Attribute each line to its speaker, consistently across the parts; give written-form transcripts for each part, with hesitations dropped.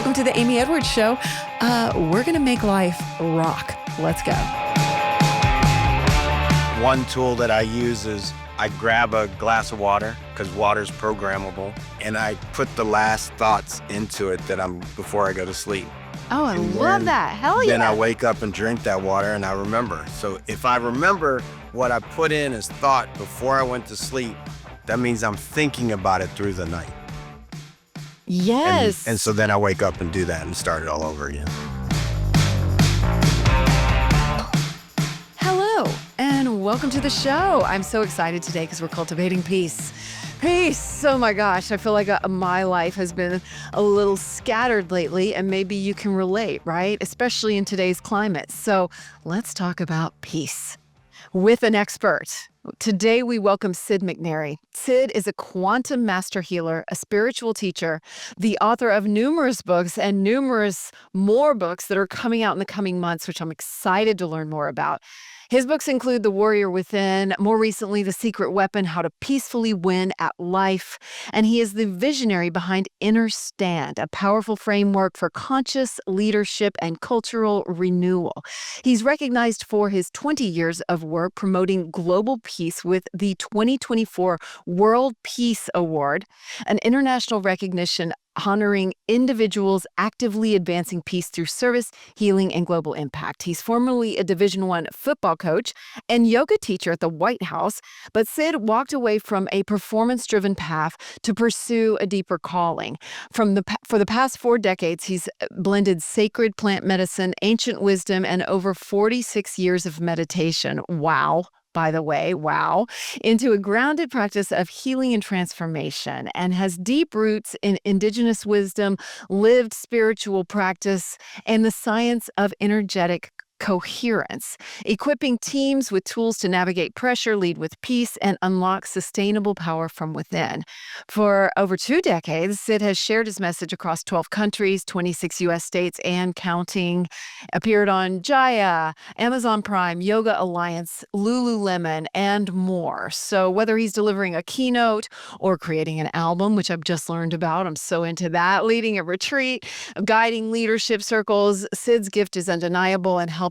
Speaker 1: Welcome to the Amy Edwards Show. We're going to make life rock. Let's go.
Speaker 2: One tool that I use is I grab a glass of water because water's programmable, and I put the last thoughts into it before I go to sleep.
Speaker 1: Oh, I love that. Hell yeah.
Speaker 2: Then I wake up and drink that water and I remember. So if I remember what I put in as thought before I went to sleep, that means I'm thinking about it through the night.
Speaker 1: Yes.
Speaker 2: And so then I wake up and do that and start it all over again.
Speaker 1: Hello, and welcome to the show. I'm so excited today because we're cultivating peace. Peace. Oh my gosh. I feel like my life has been a little scattered lately, and maybe you can relate, right? Especially in today's climate. So let's talk about peace with an expert. Today, we welcome Sid McNairy. Sid is a quantum master healer, a spiritual teacher, the author of numerous books and numerous more books that are coming out in the coming months, which I'm excited to learn more about. His books include The Warrior Within, more recently, The Secret Weapon, How to Peacefully Win at Life. And he is the visionary behind Inner Stand, a powerful framework for conscious leadership and cultural renewal. He's recognized for his 20 years of work promoting global peace with the 2024 World Peace Award, an international recognition honoring individuals actively advancing peace through service, healing, and global impact. He's formerly a Division I football coach and yoga teacher at the White House, but Sid walked away from a performance-driven path to pursue a deeper calling. For the past 4 decades, he's blended sacred plant medicine, ancient wisdom, and over 46 years of meditation. Wow. By the way, wow, into a grounded practice of healing and transformation, and has deep roots in indigenous wisdom, lived spiritual practice, and the science of energetic coherence, equipping teams with tools to navigate pressure, lead with peace, and unlock sustainable power from within. For over 2 decades, Sid has shared his message across 12 countries, 26 U.S. states, and counting. Appeared on Jaya, Amazon Prime, Yoga Alliance, Lululemon, and more. So whether he's delivering a keynote or creating an album, which I've just learned about, I'm so into that, leading a retreat, guiding leadership circles, Sid's gift is undeniable and helping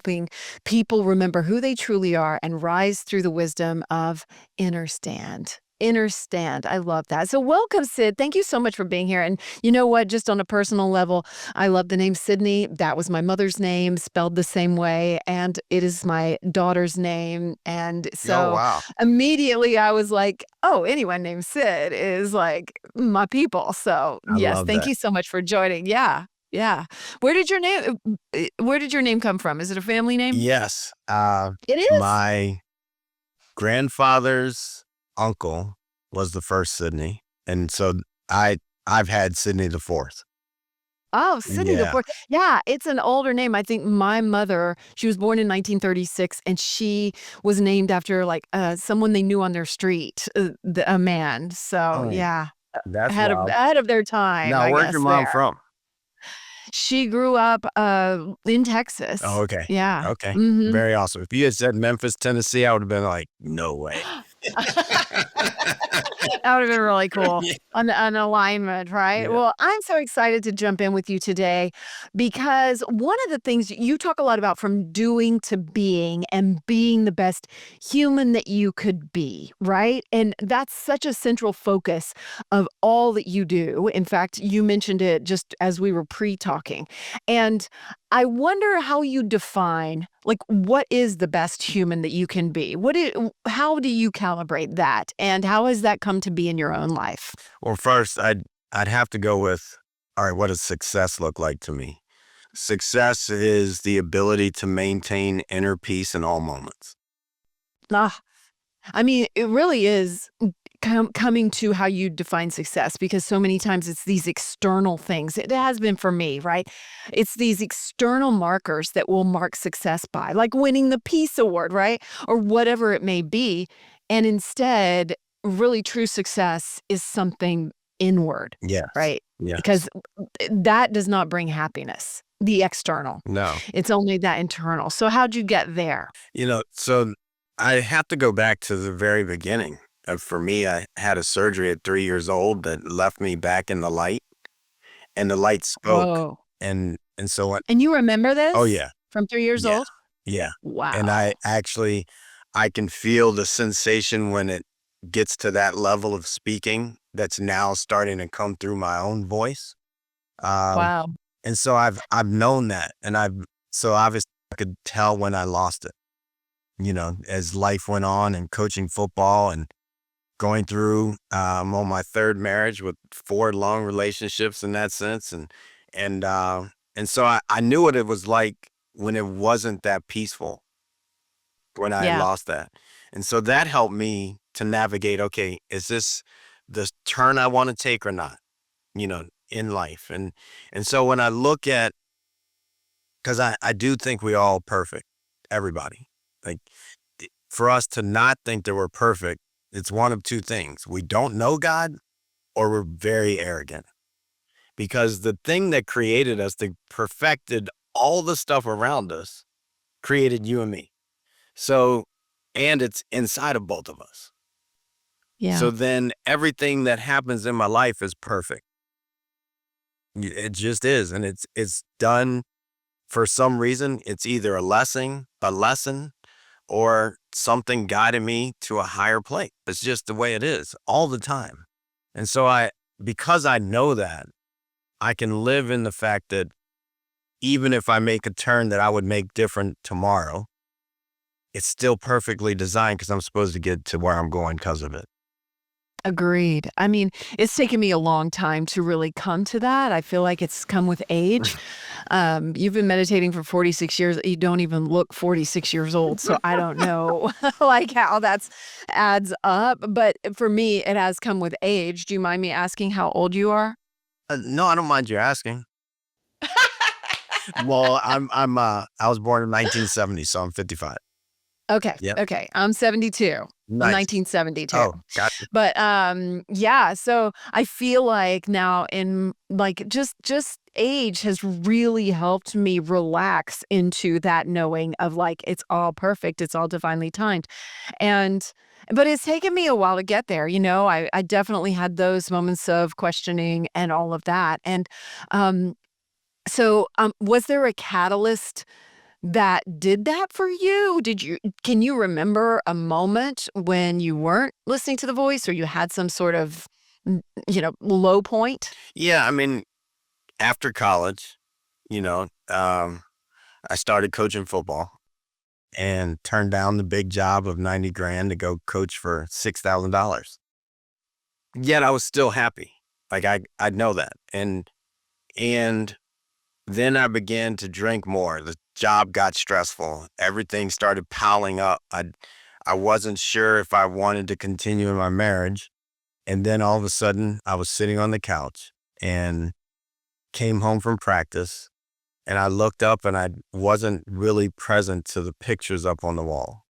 Speaker 1: people remember who they truly are and rise through the wisdom of Inner Stand. Inner Stand. I love that. So welcome, Sid. Thank you so much for being here. And you know what? Just on a personal level, I love the name Sydney. That was my mother's name, spelled the same way. And it is my daughter's name. And so immediately I was like, oh, anyone named Sid is like my people. So yes, thank you so much for joining. Yeah. Yeah. Where did your name come from? Is it a family name?
Speaker 2: Yes.
Speaker 1: It is?
Speaker 2: My grandfather's uncle was the first Sydney. And so I've had Sydney the fourth.
Speaker 1: Oh, Sydney the fourth. Yeah, it's an older name. I think my mother, she was born in 1936, and she was named after like someone they knew on their street, a man. So yeah,
Speaker 2: That's
Speaker 1: ahead of their time.
Speaker 2: Now, where's your mom from?
Speaker 1: She grew up in Texas.
Speaker 2: Oh, okay.
Speaker 1: Yeah.
Speaker 2: Okay.
Speaker 1: Mhm.
Speaker 2: Very awesome. If you had said Memphis, Tennessee, I would have been like, no way.
Speaker 1: That would have been really cool
Speaker 2: Yeah.
Speaker 1: on an alignment, right?
Speaker 2: Yeah.
Speaker 1: Well, I'm so excited to jump in with you today because one of the things you talk a lot about from doing to being and being the best human that you could be, right? And that's such a central focus of all that you do. In fact, you mentioned it just as we were pre-talking. And I wonder how you define, like, what is the best human that you can be? How do you calibrate that? And how has that come to be in your own life?
Speaker 2: Well, first, I'd have to go with, all right, what does success look like to me? Success is the ability to maintain inner peace in all moments.
Speaker 1: I mean, it really is coming to how you define success, because so many times it's these external things. It has been for me, right? It's these external markers that will mark success by, like winning the Peace Award, right? Or whatever it may be. And instead, really true success is something inward,
Speaker 2: Yes.
Speaker 1: right?
Speaker 2: Yes.
Speaker 1: Because that does not bring happiness, the external.
Speaker 2: No.
Speaker 1: It's only that internal. So how'd you get there?
Speaker 2: So I have to go back to the very beginning. For me, I had a surgery at 3 years old that left me back in the light. and the light spoke.
Speaker 1: Whoa.
Speaker 2: And so what?
Speaker 1: And you remember
Speaker 2: Oh
Speaker 1: this
Speaker 2: yeah,
Speaker 1: from 3 years
Speaker 2: yeah,
Speaker 1: old?
Speaker 2: yeah. And
Speaker 1: Wow.
Speaker 2: I can feel the sensation when it gets to that level of speaking that's now starting to come through my own voice. Um,
Speaker 1: Wow.
Speaker 2: and so I've known that, and so obviously I could tell when I lost it. As life went on and coaching football and going through on my third marriage with 4 long relationships in that sense, and so I knew what it was like when it wasn't that peaceful, when I
Speaker 1: Yeah.
Speaker 2: lost that. And so that helped me to navigate, okay, is this the turn I want to take or not, in life. And so when I look at, because I do think we all perfect, everybody. Like, for us to not think that we're perfect, it's one of two things. We don't know God, or we're very arrogant. Because the thing that created us, that perfected all the stuff around us, created you and me. So, and it's inside of both of us.
Speaker 1: Yeah.
Speaker 2: So then everything that happens in my life is perfect. It just is. And it's done for some reason. It's either a lesson, or something guided me to a higher place. It's just the way it is all the time. And so because I know that, I can live in the fact that even if I make a turn that I would make different tomorrow, it's still perfectly designed because I'm supposed to get to where I'm going because of it.
Speaker 1: Agreed. I mean, it's taken me a long time to really come to that. I feel like it's come with age. You've been meditating for 46 years. You don't even look 46 years old. So I don't know like how that's adds up. But for me, it has come with age. Do you mind me asking how old you are?
Speaker 2: No, I don't mind you asking. Well, I was born in 1970, so I'm 55.
Speaker 1: Okay.
Speaker 2: Yep.
Speaker 1: Okay. I'm 72. I'm
Speaker 2: Nice.
Speaker 1: 1972.
Speaker 2: Oh, gotcha.
Speaker 1: But yeah, so I feel like now in like just age has really helped me relax into that knowing of like it's all perfect, it's all divinely timed. And but it's taken me a while to get there, you know. I definitely had those moments of questioning and all of that. And um was there a catalyst that did that for you? Can you remember a moment when you weren't listening to the voice or you had some sort of, low point?
Speaker 2: Yeah, I mean, after college, you know, um, I started coaching football and turned down the big job of 90 grand to go coach for $6,000. Yet I was still happy. Like I know that. And then I began to drink more. The job got stressful. Everything started piling up. I wasn't sure if I wanted to continue in my marriage. And then all of a sudden I was sitting on the couch and came home from practice, and I looked up and I wasn't really present to the pictures up on the wall.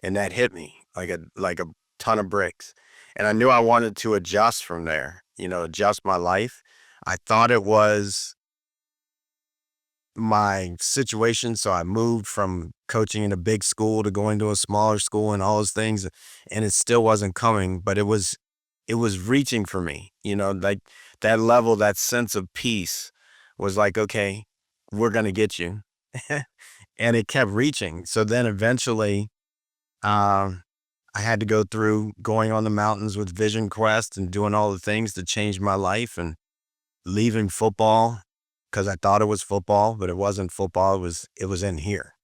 Speaker 2: And that hit me like a ton of bricks. And I knew I wanted to adjust from there, adjust my life. I thought it was my situation. So I moved from coaching in a big school to going to a smaller school and all those things. And it still wasn't coming, but it was reaching for me, like that level, that sense of peace was like, okay, we're going to get you. And it kept reaching. So then eventually, um, I had to go through going on the mountains with Vision Quest and doing all the things to change my life, and leaving football because I thought it was football, but it wasn't football. It was in here.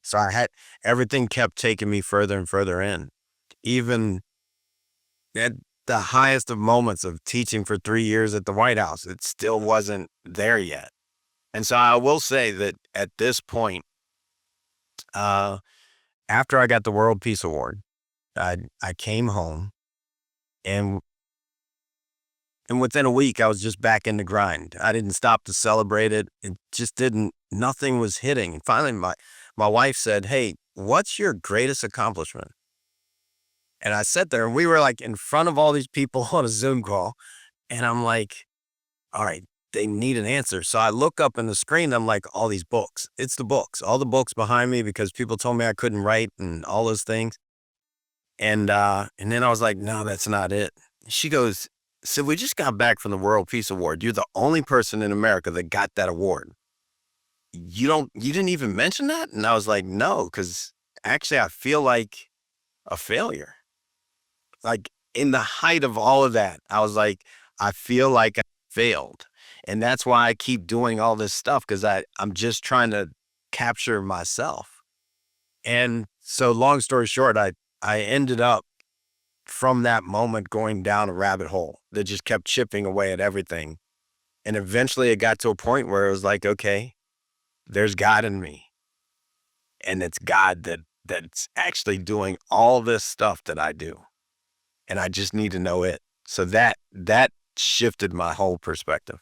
Speaker 2: So everything kept taking me further and further in. Even at the highest of moments of teaching for 3 years at the White House, it still wasn't there yet. And so I will say that at this point, uh, after I got the World Peace Award, I came home, and within a week I was just back in the grind. I didn't stop to celebrate it. It just didn't. Nothing was hitting. And finally, my wife said, "Hey, what's your greatest accomplishment?" And I sat there, and we were like in front of all these people on a Zoom call, and I'm like, all right, they need an answer. So I look up in the screen, I'm like, all these books. It's the books, all the books behind me, because people told me I couldn't write and all those things. And then I was like, no, that's not it. She goes, "Sid, we just got back from the World Peace Award. You're the only person in America that got that award. You didn't even mention that?" And I was like, "No, because actually I feel like a failure." Like, in the height of all of that, I was like, I feel like I failed. And that's why I keep doing all this stuff, because I'm just trying to capture myself. And so long story short, I ended up from that moment going down a rabbit hole that just kept chipping away at everything. And eventually it got to a point where it was like, okay, there's God in me. And it's God that's actually doing all this stuff that I do. And I just need to know it. So that shifted my whole perspective.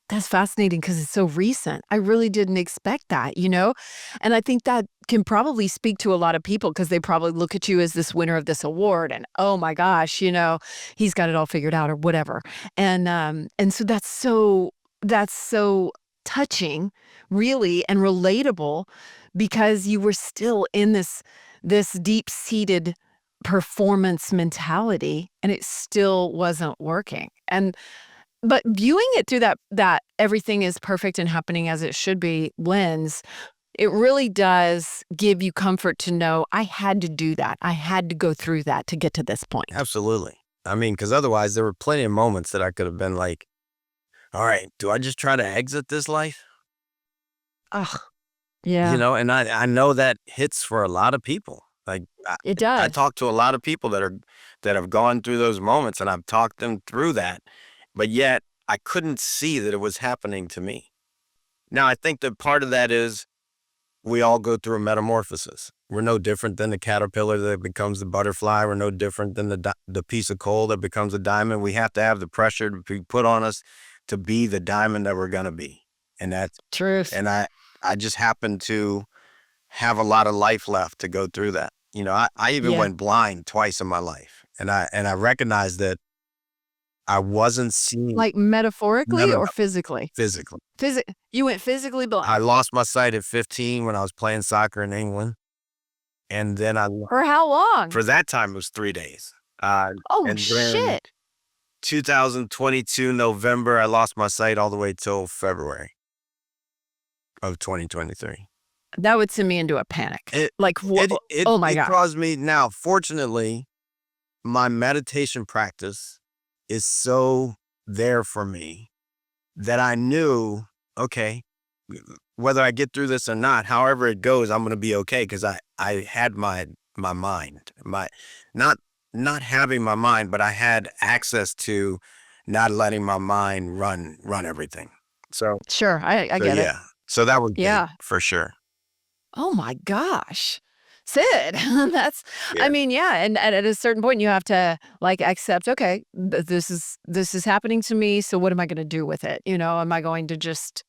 Speaker 1: That's fascinating because it's so recent. I really didn't expect that, you know? And I think that can probably speak to a lot of people because they probably look at you as this winner of this award and, oh my gosh, he's got it all figured out or whatever. And so that's so touching, really, and relatable because you were still in this deep-seated performance mentality and it still wasn't working. But viewing it through that everything is perfect and happening as it should be lens, it really does give you comfort to know, "I had to do that. I had to go through that to get to this point."
Speaker 2: Absolutely. I mean, because otherwise there were plenty of moments that I could have been like, all right, do I just try to exit this life?
Speaker 1: Ugh, yeah,
Speaker 2: And I know that hits for a lot of people. Like
Speaker 1: it
Speaker 2: I
Speaker 1: does.
Speaker 2: talk to a lot of people that have gone through those moments, and I've talked them through that. But yet I couldn't see that it was happening to me. Now I think that part of that is we all go through a metamorphosis. We're no different than the caterpillar that becomes the butterfly. We're no different than the piece of coal that becomes a diamond. We have to have the pressure to be put on us to be the diamond that we're gonna be. And that's
Speaker 1: Truth.
Speaker 2: and I just happen to have a lot of life left to go through that. I even
Speaker 1: Yeah.
Speaker 2: went blind twice in my life, and I recognized that I wasn't seeing.
Speaker 1: Like,
Speaker 2: No,
Speaker 1: metaphorically
Speaker 2: no,
Speaker 1: or
Speaker 2: no,
Speaker 1: physically?
Speaker 2: physically.
Speaker 1: You went physically
Speaker 2: I
Speaker 1: blind.
Speaker 2: lost my sight at 15 when I was playing soccer in England, and then
Speaker 1: For how long?
Speaker 2: for that time, it was 3 days.
Speaker 1: Oh,
Speaker 2: And then
Speaker 1: shit.
Speaker 2: 2022 November, I lost my sight all the way till February of 2023.
Speaker 1: That would send me into a panic.
Speaker 2: It
Speaker 1: Like,
Speaker 2: it it
Speaker 1: oh my
Speaker 2: it
Speaker 1: god.
Speaker 2: caused me. Now, fortunately, my meditation practice is so there for me that I knew, okay, whether I get through this or not, however it goes, I'm gonna be okay because I had my mind, not not having my mind, but I had access to not letting my mind run everything. So
Speaker 1: Sure, I
Speaker 2: so
Speaker 1: get it.
Speaker 2: yeah, so that was big
Speaker 1: Yeah.
Speaker 2: for sure.
Speaker 1: Oh my gosh. Sid, I
Speaker 2: Yeah,
Speaker 1: mean, yeah, and at a certain point you have to like accept, okay, this is happening to me, so what am I going to do with it? Am I going to just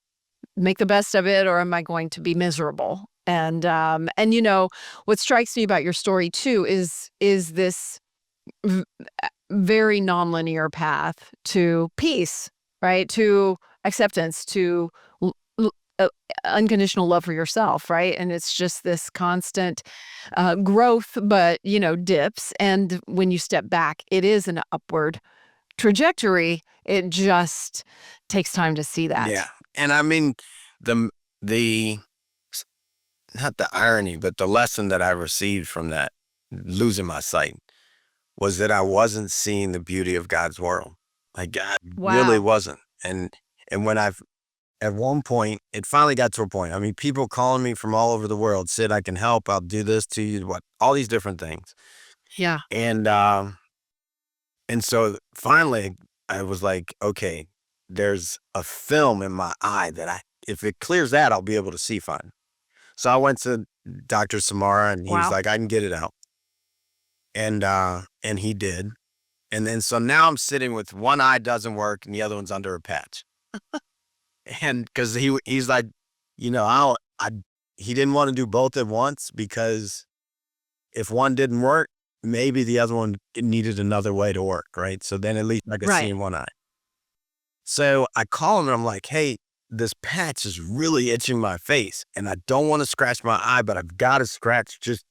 Speaker 1: make the best of it or am I going to be miserable? And what strikes me about your story too is this v- very nonlinear path to peace, right? To acceptance, to l- l- uh, unconditional love for yourself, right? And it's just this constant growth, but dips. And when you step back, it is an upward trajectory. It just takes time to see
Speaker 2: yeah,
Speaker 1: that.
Speaker 2: and I mean the not the irony, but the lesson that I received from that losing my sight was that I wasn't seeing the beauty of God's world. Like God really
Speaker 1: Wow.
Speaker 2: wasn't. And when at one point, it finally got to a point. I mean, people calling me from all over the world, "Sid, I can help. I'll do this to you." What all these different things.
Speaker 1: Yeah.
Speaker 2: And and so finally I was like, okay, there's a film in my eye that if it clears that, I'll be able to see fine. So I went to Dr. Samara and he was
Speaker 1: Wow.
Speaker 2: like, I can get it out. And he did. And then so now I'm sitting with one eye doesn't work and the other one's under a patch. And because he's like, I he didn't want to do both at once because if one didn't work, maybe the other one needed another way to work, right? So then at least I could see
Speaker 1: Right.
Speaker 2: in one eye. So I call him and I'm like, hey, this patch is really itching my face and I don't want to scratch my eye, but I've got to scratch just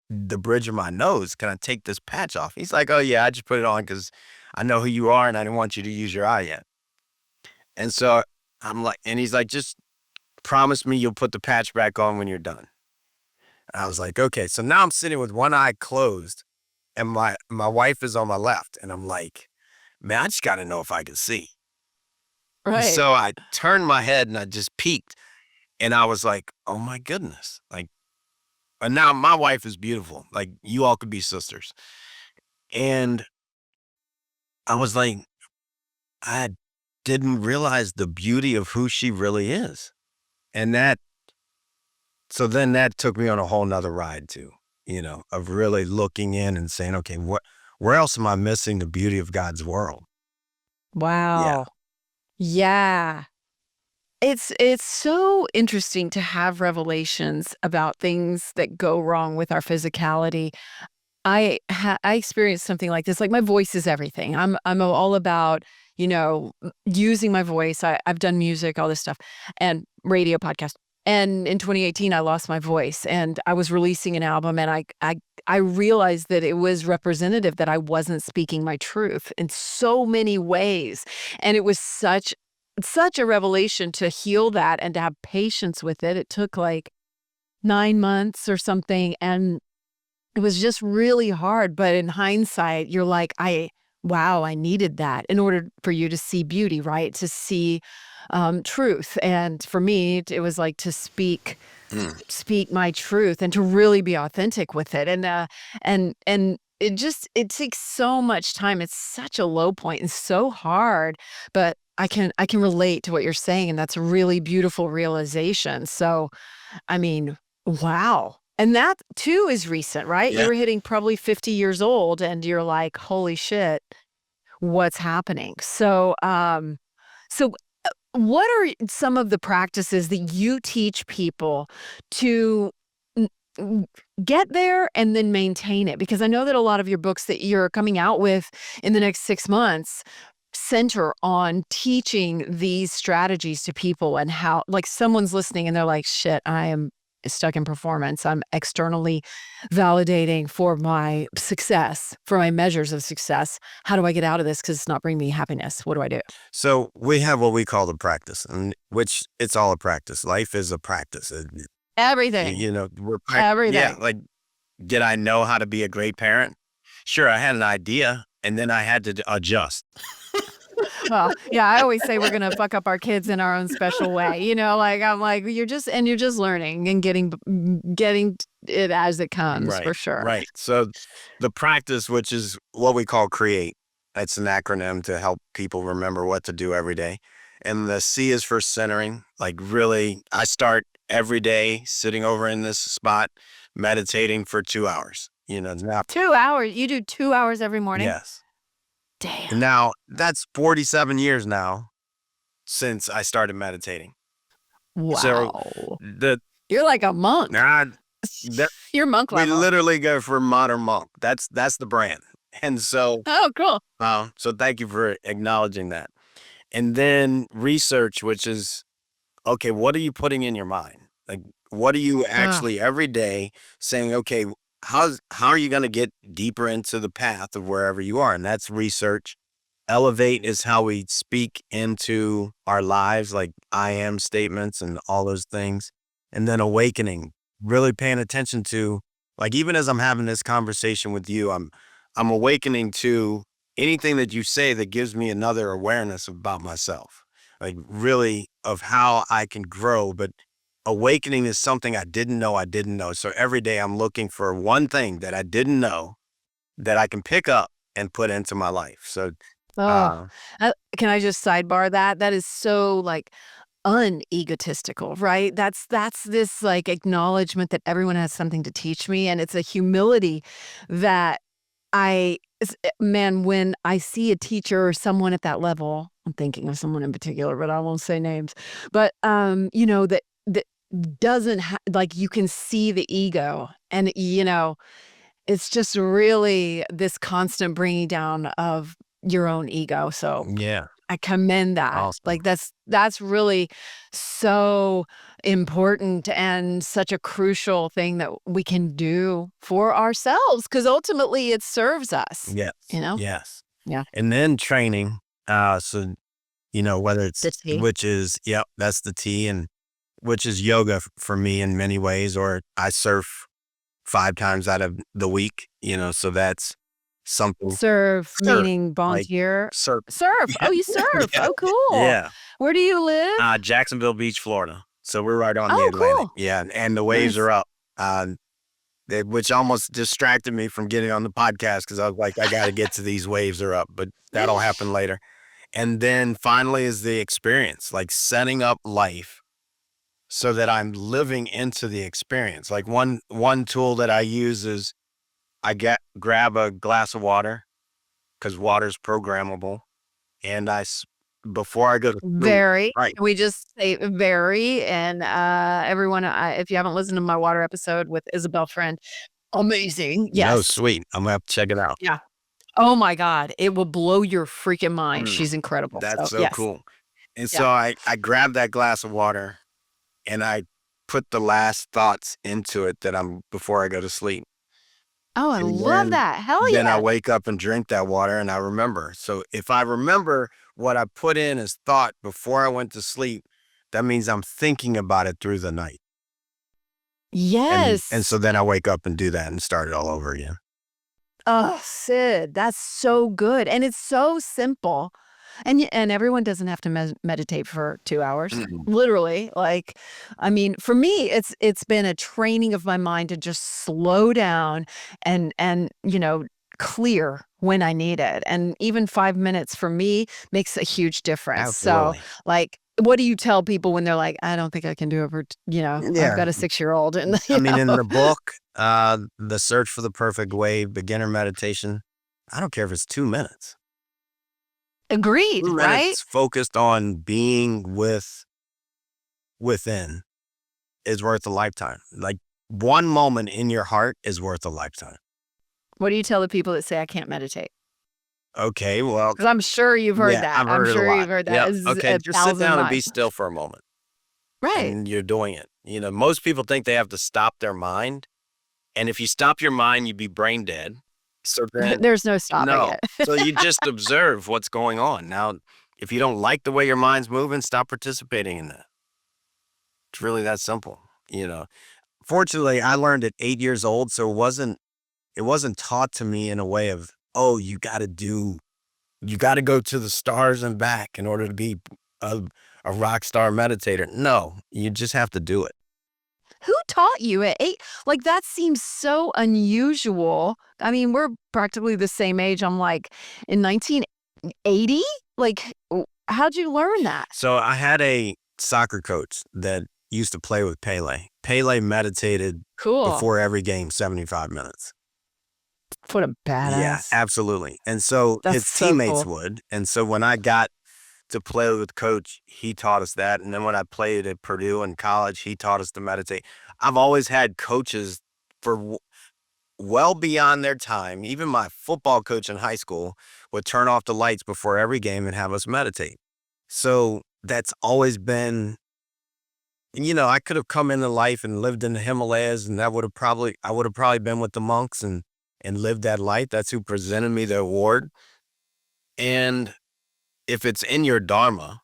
Speaker 2: the bridge of my nose. Can I take this patch off? He's like, oh yeah, I just put it on because I know who you are and I didn't want you to use your eye yet. And so I'm like, and he's like, just promise me you'll put the patch back on when you're done. I was like, okay. So now I'm sitting with one eye closed and my wife is on my left. And I'm like, man, I just got to know if I can see.
Speaker 1: Right.
Speaker 2: So I turned my head and I just peeked and I was like, oh my goodness. Like, and now my wife is beautiful. Like, you all could be sisters. And I was like, I didn't realize the beauty of who she really is. And so then that took me on a whole nother ride too, of really looking in and saying, okay, where else am I missing the beauty of God's world? Yeah.
Speaker 1: Wow. Yeah. It's so interesting to have revelations about things that go wrong with our physicality. I experienced something like this. Like, my voice is everything. I'm all about, using my voice. I've done music, all this stuff, and radio, podcast. And in 2018, I lost my voice, and I was releasing an album, and I realized that it was representative that I wasn't speaking my truth in so many ways, and it was such a revelation to heal that and to have patience with it. It took like 9 months or something, and it was just really hard, but in hindsight, you're like, wow, I needed that in order for you to see beauty, right? To see truth. And for me, it was like to
Speaker 2: Mm.
Speaker 1: speak my truth and to really be authentic with it. And it takes so much time. It's such a low point and so hard, but I can relate to what you're saying, and that's a really beautiful realization. So, I mean, wow. And that too is recent, right? You
Speaker 2: Yeah.
Speaker 1: were hitting probably 50 years old and you're like, "Holy shit, what's happening?" So what are some of the practices that you teach people to n n get there and then maintain it? Because I know that a lot of your books that you're coming out with in the next 6 months center on teaching these strategies to people and how, like, someone's listening and they're like, "Shit, I am stuck in performance. I'm externally validating for my success, for my measures of success. How do I get out of this? Because it's not bringing me happiness. What do I do?"
Speaker 2: So we have what we call the practice, and which it's all a practice. Life is a practice.
Speaker 1: Everything.
Speaker 2: Yeah.
Speaker 1: Everything.
Speaker 2: Like, did I know how to be a great parent? Sure, I had an idea, and then I had to adjust.
Speaker 1: Well, yeah, I always say we're gonna fuck up our kids in our own special way, like, I'm like, you're just learning and getting it as it comes, for
Speaker 2: Right,
Speaker 1: sure.
Speaker 2: right. So the practice, which is what we call create, it's an acronym to help people remember what to do every day. And the C is for centering. Like, really, I start every day sitting over in this spot, meditating for 2 hours. Now,
Speaker 1: 2 hours? You do 2 hours every morning?
Speaker 2: yes.
Speaker 1: Damn.
Speaker 2: And now that's 47 years now since I started meditating. So
Speaker 1: Wow.
Speaker 2: the
Speaker 1: You're like a monk.
Speaker 2: nah, that
Speaker 1: You're monk
Speaker 2: we
Speaker 1: level.
Speaker 2: literally go for modern monk. That's the brand. And so
Speaker 1: Oh, cool.
Speaker 2: so thank you for acknowledging that. And then research, which is, okay, what are you putting in your mind? Like, what are you
Speaker 1: Ugh.
Speaker 2: actually every day saying, okay, how are you going to get deeper into the path of wherever you are? And that's research. Elevate is how we speak into our lives, like I am statements and all those things. And then awakening, really paying attention to, like, even as I'm having this conversation with you, I'm awakening to anything that you say that gives me another awareness about myself, like, really, of how I can grow. But awakening is something I didn't know I didn't know. So every day I'm looking for one thing that I didn't know that I can pick up and put into my life. So
Speaker 1: Oh,
Speaker 2: uh,
Speaker 1: can I just sidebar that? That is so, like, unegotistical, right? That's this, like, acknowledgement that everyone has something to teach me, and it's a humility that man, when I see a teacher or someone at that level, I'm thinking of someone in particular, but I won't say names, but, that doesn't like, you can see the ego, and, it's just really this constant bringing down of your own ego, so
Speaker 2: yeah,
Speaker 1: I commend that.
Speaker 2: awesome.
Speaker 1: Like, that's really so important and such a crucial thing that we can do for ourselves, because ultimately it serves us,
Speaker 2: Yes,
Speaker 1: you know?
Speaker 2: yes.
Speaker 1: Yeah.
Speaker 2: And then training. So, whether
Speaker 1: The
Speaker 2: it's,
Speaker 1: tea.
Speaker 2: which is, yep, that's the T, and which is yoga for me in many ways, or I surf 5 times out of the week, so that's something.
Speaker 1: Serve,
Speaker 2: Surf,
Speaker 1: meaning
Speaker 2: like
Speaker 1: volunteer.
Speaker 2: surf.
Speaker 1: Surf.
Speaker 2: Yeah.
Speaker 1: Oh, you surf.
Speaker 2: Yeah.
Speaker 1: Oh, cool.
Speaker 2: Yeah.
Speaker 1: Where do you live?
Speaker 2: Jacksonville Beach, Florida. So we're right on the
Speaker 1: Oh,
Speaker 2: Atlantic.
Speaker 1: cool.
Speaker 2: Yeah. And the waves
Speaker 1: Nice.
Speaker 2: are up. Which almost distracted me from getting on the podcast because I was like, I got to get to these waves are up, but that'll happen later. And then finally is the experience, like setting up life so that I'm living into the experience. Like one tool that I use is grab a glass of water because water's programmable, and before I go to sleep,
Speaker 1: Very.
Speaker 2: right?
Speaker 1: Can we just say very? And everyone, if you haven't listened to my water episode with Isabel Friend, amazing.
Speaker 2: No,
Speaker 1: Yes.
Speaker 2: sweet. I'm gonna have to check it out.
Speaker 1: Yeah. Oh my God. It will blow your freaking mind.
Speaker 2: Mm,
Speaker 1: She's incredible.
Speaker 2: that's
Speaker 1: So,
Speaker 2: so
Speaker 1: yes.
Speaker 2: cool. And
Speaker 1: Yeah.
Speaker 2: so I grabbed that glass of water and I put the last thoughts into it that I'm before I go to sleep.
Speaker 1: Oh, I
Speaker 2: And
Speaker 1: love that. Hell
Speaker 2: then I
Speaker 1: yeah.
Speaker 2: wake up and drink that water and I remember. So if I remember what I put in as thought before I went to sleep, that means I'm thinking about it through the night. And
Speaker 1: Yes.
Speaker 2: so then I wake up and do that and start it all over again.
Speaker 1: Oh, Sid, that's so good. And it's so simple. And everyone doesn't have to meditate for 2 hours.
Speaker 2: Mm.
Speaker 1: Literally, like, I mean, for me, it's been a training of my mind to just slow down and, clear when I need it. And even 5 minutes for me makes a huge difference. So,
Speaker 2: Absolutely.
Speaker 1: like, what do you tell people when they're like, "I don't think I can do it for I've
Speaker 2: Yeah.
Speaker 1: got a 6-year-old," and,
Speaker 2: I mean, in the book, The Search for the Perfect Way, beginner meditation, I don't care if it's 2 minutes.
Speaker 1: Agreed,
Speaker 2: 2 minutes
Speaker 1: right?
Speaker 2: focused on being within is worth a lifetime. Like one moment in your heart is worth a lifetime.
Speaker 1: What do you tell the people that say, "I can't meditate"?
Speaker 2: Okay, well,
Speaker 1: 'Cause I'm sure you've heard
Speaker 2: yeah,
Speaker 1: that.
Speaker 2: I've
Speaker 1: I'm
Speaker 2: heard it a
Speaker 1: sure
Speaker 2: lot.
Speaker 1: you've heard that
Speaker 2: Yep.
Speaker 1: z
Speaker 2: Okay, just sit
Speaker 1: 1,000
Speaker 2: down and be
Speaker 1: times.
Speaker 2: still for a moment.
Speaker 1: Right.
Speaker 2: And you're doing it. Most people think they have to stop their mind. And if you stop your mind, you'd be brain dead. So then,
Speaker 1: There's no stopping
Speaker 2: no.
Speaker 1: it.
Speaker 2: So you just observe what's going on. Now, if you don't like the way your mind's moving, stop participating in that. It's really that simple. Fortunately, I learned at 8 years old, so it wasn't taught to me in a way of, oh, you got to go to the stars and back in order to be a, a rock star meditator. No, you just have to do it.
Speaker 1: Who taught you at 8? Like, that seems so unusual. I mean, we're practically the same age. I'm like, in 1980? Like, how'd you learn that?
Speaker 2: So I had a soccer coach that used to play with Pele. Pele meditated
Speaker 1: Cool.
Speaker 2: before every game, 75 minutes.
Speaker 1: What a
Speaker 2: Yeah,
Speaker 1: badass.
Speaker 2: absolutely. And so
Speaker 1: That's
Speaker 2: his
Speaker 1: so
Speaker 2: teammates
Speaker 1: cool.
Speaker 2: would. And so when I got to play with coach, he taught us that. And then when I played at Purdue in college, he taught us to meditate. I've always had coaches for well beyond their time. Even my football coach in high school would turn off the lights before every game and have us meditate. So that's always been, I could have come into life and lived in the Himalayas, and I would have probably been with the monks and lived that life. That's who presented me the award. And if it's in your dharma,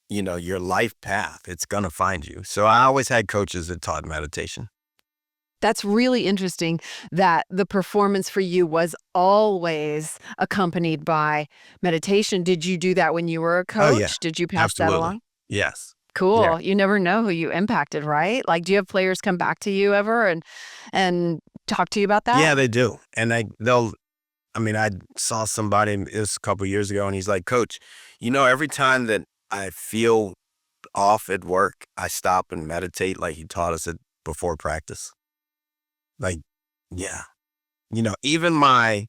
Speaker 2: your life path, it's gonna find you. So I always had coaches that taught meditation.
Speaker 1: That's really interesting that the performance for you was always accompanied by meditation. Did you do that when you were a
Speaker 2: Oh yeah,
Speaker 1: coach? Did you pass that
Speaker 2: absolutely.
Speaker 1: along?
Speaker 2: Yes. Yeah.
Speaker 1: Cool. You never know who you impacted, right? Like, do you have players come back to you ever and talk to you about that?
Speaker 2: Yeah, they do. And I saw somebody, it was a couple years ago, and he's like, Coach, every time that I feel off at work, I stop and meditate like he taught us it before practice. Like, yeah. Even my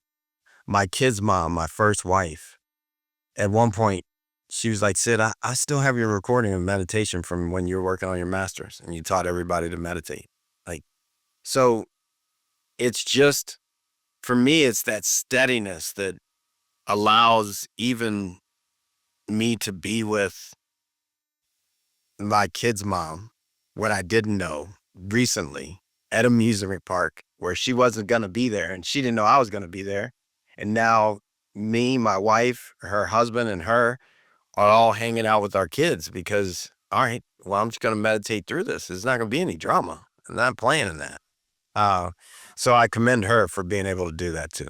Speaker 2: kid's mom, my first wife, at one point, she was like, Sid, I still have your recording of meditation from when you were working on your master's and you taught everybody to meditate. Like, so it's just, for me, it's that steadiness that allows even me to be with my kid's mom when I didn't know recently at amusement park where she wasn't going to be there and she didn't know I was going to be there. And now, me, my wife, her husband, and her are all hanging out with our kids because, all right, well, I'm just going to meditate through this. There's not going to be any drama. I'm not playing in that. Uh, so I commend her for being able to do that too.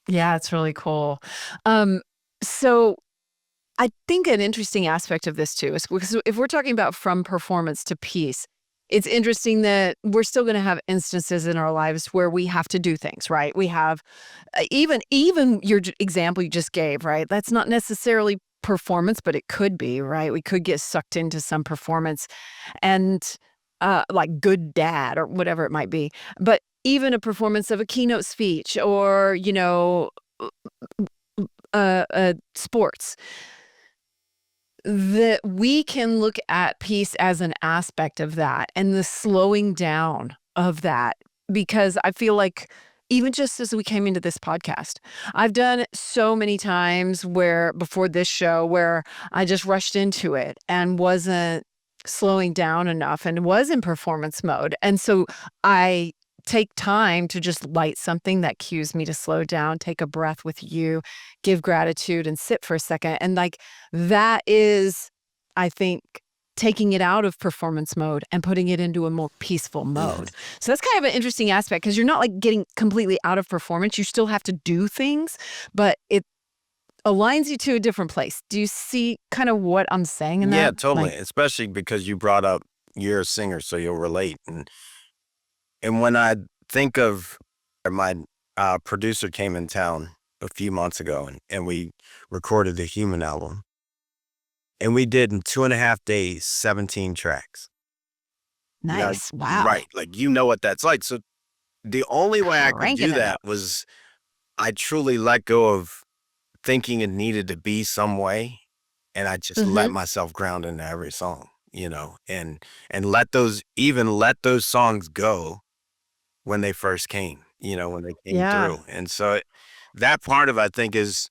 Speaker 1: Yeah, it's really cool. Um, so I think an interesting aspect of this too is because if we're talking about from performance to peace, it's interesting that we're still going to have instances in our lives where we have to do things, right? We have even your example you just gave, right? That's not necessarily performance, but it could be, right? We could get sucked into some performance and like good dad or whatever it might be. But even a performance of a keynote speech or, sports, that we can look at peace as an aspect of that and the slowing down of that. Because I feel like even just as we came into this podcast, I've done so many times where before this show where I just rushed into it and wasn't slowing down enough and was in performance mode. And so I take time to just light something that cues me to slow down, take a breath with you, give gratitude and sit for a second. And like that is, I think, taking it out of performance mode and putting it into a more peaceful
Speaker 2: Mhm.
Speaker 1: mode. So that's kind of an interesting aspect because you're not like getting completely out of performance. You still have to do things, but it aligns you to a different place. Do you see kind of what I'm saying in
Speaker 2: Yeah,
Speaker 1: that?
Speaker 2: totally.
Speaker 1: Like,
Speaker 2: Especially because you brought up you're a singer, so you'll relate. And when I think of my producer came in town a few months ago and we recorded the Human album. And we did in 2.5 days, 17 tracks. Now,
Speaker 1: nice. Wow.
Speaker 2: right, like, you know what that's like. So the only way I could
Speaker 1: Cranking
Speaker 2: do
Speaker 1: it
Speaker 2: that
Speaker 1: up.
Speaker 2: was I truly let go of thinking it needed to be some way, and I just let
Speaker 1: Hmm.
Speaker 2: myself ground into every song, and let those songs go when they first came, when they came
Speaker 1: Yeah.
Speaker 2: through. And so that part of I think is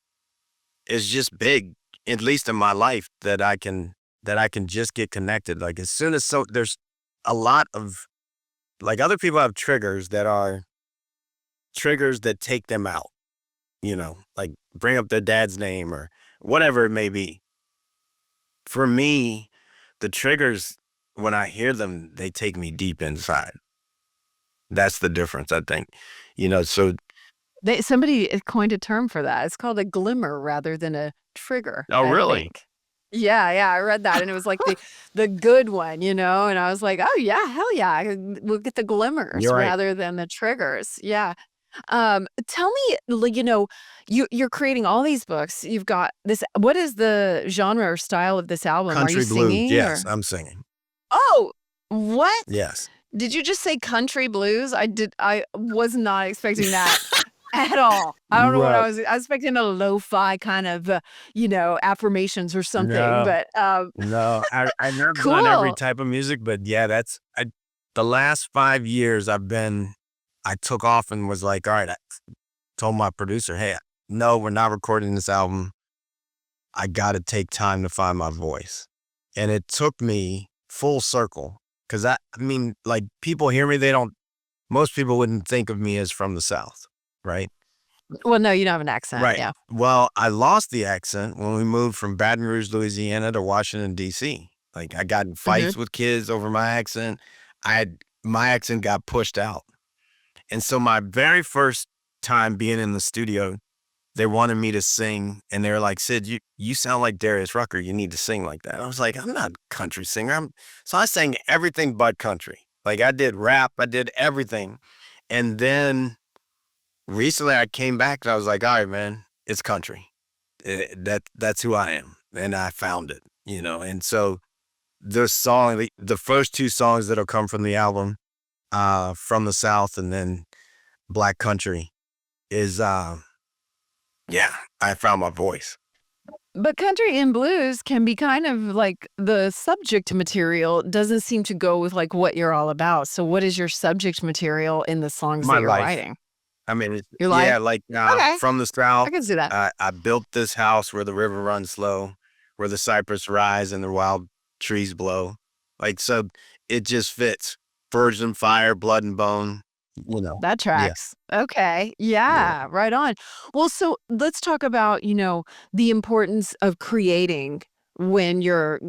Speaker 2: just big, at least in my life, that I can just get connected. Like as soon as there's a lot of like other people have triggers that are triggers that take them out, like bring up their dad's name or whatever it may be. For me, the triggers when I hear them, they take me deep inside. That's the difference, I think. So
Speaker 1: Somebody coined a term for that. It's called a glimmer rather than a trigger,
Speaker 2: oh
Speaker 1: I
Speaker 2: really?
Speaker 1: think. Yeah, yeah, I read that, and it was like the good one, and I was like, "Oh, yeah, hell yeah, we'll get the glimmers
Speaker 2: You're right.
Speaker 1: rather than the triggers." Yeah. Tell me, like, you're creating all these books. You've got this what is the genre or style of this album? Are you
Speaker 2: Country blues,
Speaker 1: singing
Speaker 2: yes,
Speaker 1: or
Speaker 2: I'm singing.
Speaker 1: Oh, what?
Speaker 2: Yes.
Speaker 1: Did you just say country blues? I was not expecting that at all. I don't know what
Speaker 2: Right.
Speaker 1: I was expecting a lo-fi kind of, affirmations or something,
Speaker 2: No.
Speaker 1: but,
Speaker 2: No, I never done every
Speaker 1: cool.
Speaker 2: type of music, but yeah, the last 5 years I took off and was like, all right, I told my producer, hey, no, we're not recording this album. I got to take time to find my voice. And it took me full circle because I mean, like people hear me, most people wouldn't think of me as from the South, right?
Speaker 1: Well, no, you don't have an accent,
Speaker 2: Right.
Speaker 1: yeah.
Speaker 2: Well, I lost the accent when we moved from Baton Rouge, Louisiana to Washington, D.C. Like I got in
Speaker 1: Mhm.
Speaker 2: fights with kids over my accent. My accent got pushed out. And so my very first time being in the studio, they wanted me to sing and they were like, Sid, you sound like Darius Rucker. You need to sing like that. I was like, I'm not a country singer. So I sang everything but country. Like I did rap, I did everything. And then recently I came back and I was like, all right, man, it's country. That's who I am, and I found it. And so the first two songs that'll come from the album, from the South, and then Black Country is, yeah, I found my voice.
Speaker 1: But country and blues can be kind of like the subject material doesn't seem to go with, like, what you're all about. So what is your subject material in the songs
Speaker 2: My
Speaker 1: that you're
Speaker 2: life.
Speaker 1: writing?
Speaker 2: I mean,
Speaker 1: Your life?
Speaker 2: yeah, like
Speaker 1: Okay,
Speaker 2: from the
Speaker 1: I
Speaker 2: South.
Speaker 1: can see that.
Speaker 2: I built this house where the river runs slow, where the cypress rise and the wild trees blow. Like so, it just fits. Virgin fire, blood and bone.
Speaker 1: That
Speaker 2: Yeah.
Speaker 1: tracks. Okay.
Speaker 2: Yeah.
Speaker 1: Yeah, right on. Well, so let's talk about, the importance of creating when you're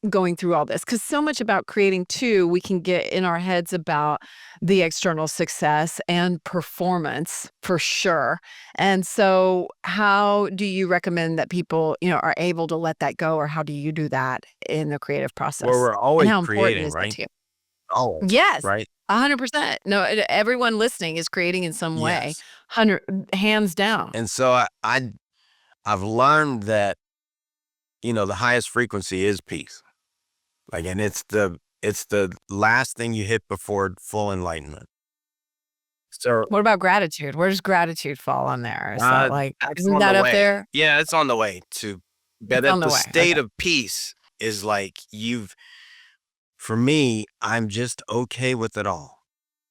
Speaker 1: going through all this. Because so much about creating too, we can get in our heads about the external success and performance for sure. And so how do you recommend that people, are able to let that go, or how do you do that in the creative
Speaker 2: Well,
Speaker 1: process?
Speaker 2: we're
Speaker 1: And
Speaker 2: always
Speaker 1: how important
Speaker 2: creating,
Speaker 1: is that
Speaker 2: right?
Speaker 1: to you?
Speaker 2: Always,
Speaker 1: Yes,
Speaker 2: right?
Speaker 1: 100%. No, everyone listening is creating in some way,
Speaker 2: Yes.
Speaker 1: 100 hands down.
Speaker 2: And so I've learned that, the highest frequency is peace. Like, and it's the last thing you hit before full enlightenment. So,
Speaker 1: What about gratitude? Where does gratitude fall on there? Is that like
Speaker 2: that's
Speaker 1: isn't
Speaker 2: on the
Speaker 1: that up
Speaker 2: way.
Speaker 1: there?
Speaker 2: Yeah, it's on the way to, but
Speaker 1: It's
Speaker 2: at
Speaker 1: on the
Speaker 2: the
Speaker 1: way, okay.
Speaker 2: state of peace is like for me, I'm just okay with it all,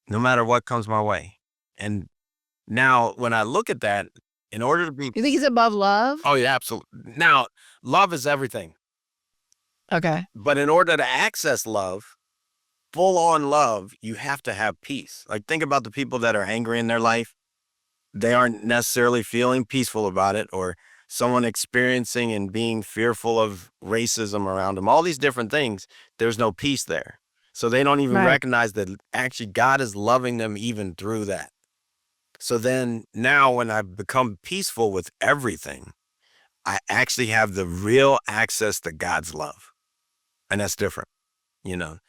Speaker 2: no matter what comes my way. And now when I look at that, in order to be,
Speaker 1: You think it's above love?
Speaker 2: oh yeah, absolutely. Now, love is everything,
Speaker 1: Okay.
Speaker 2: but in order to access love, full on love, you have to have peace. Like, think about the people that are angry in their life. They aren't necessarily feeling peaceful about it, or someone experiencing and being fearful of racism around them, all these different things, there's no peace there. So they don't even
Speaker 1: Right.
Speaker 2: recognize that actually God is loving them even through that. So then now when I've become peaceful with everything, I actually have the real access to God's love. And that's different, you know,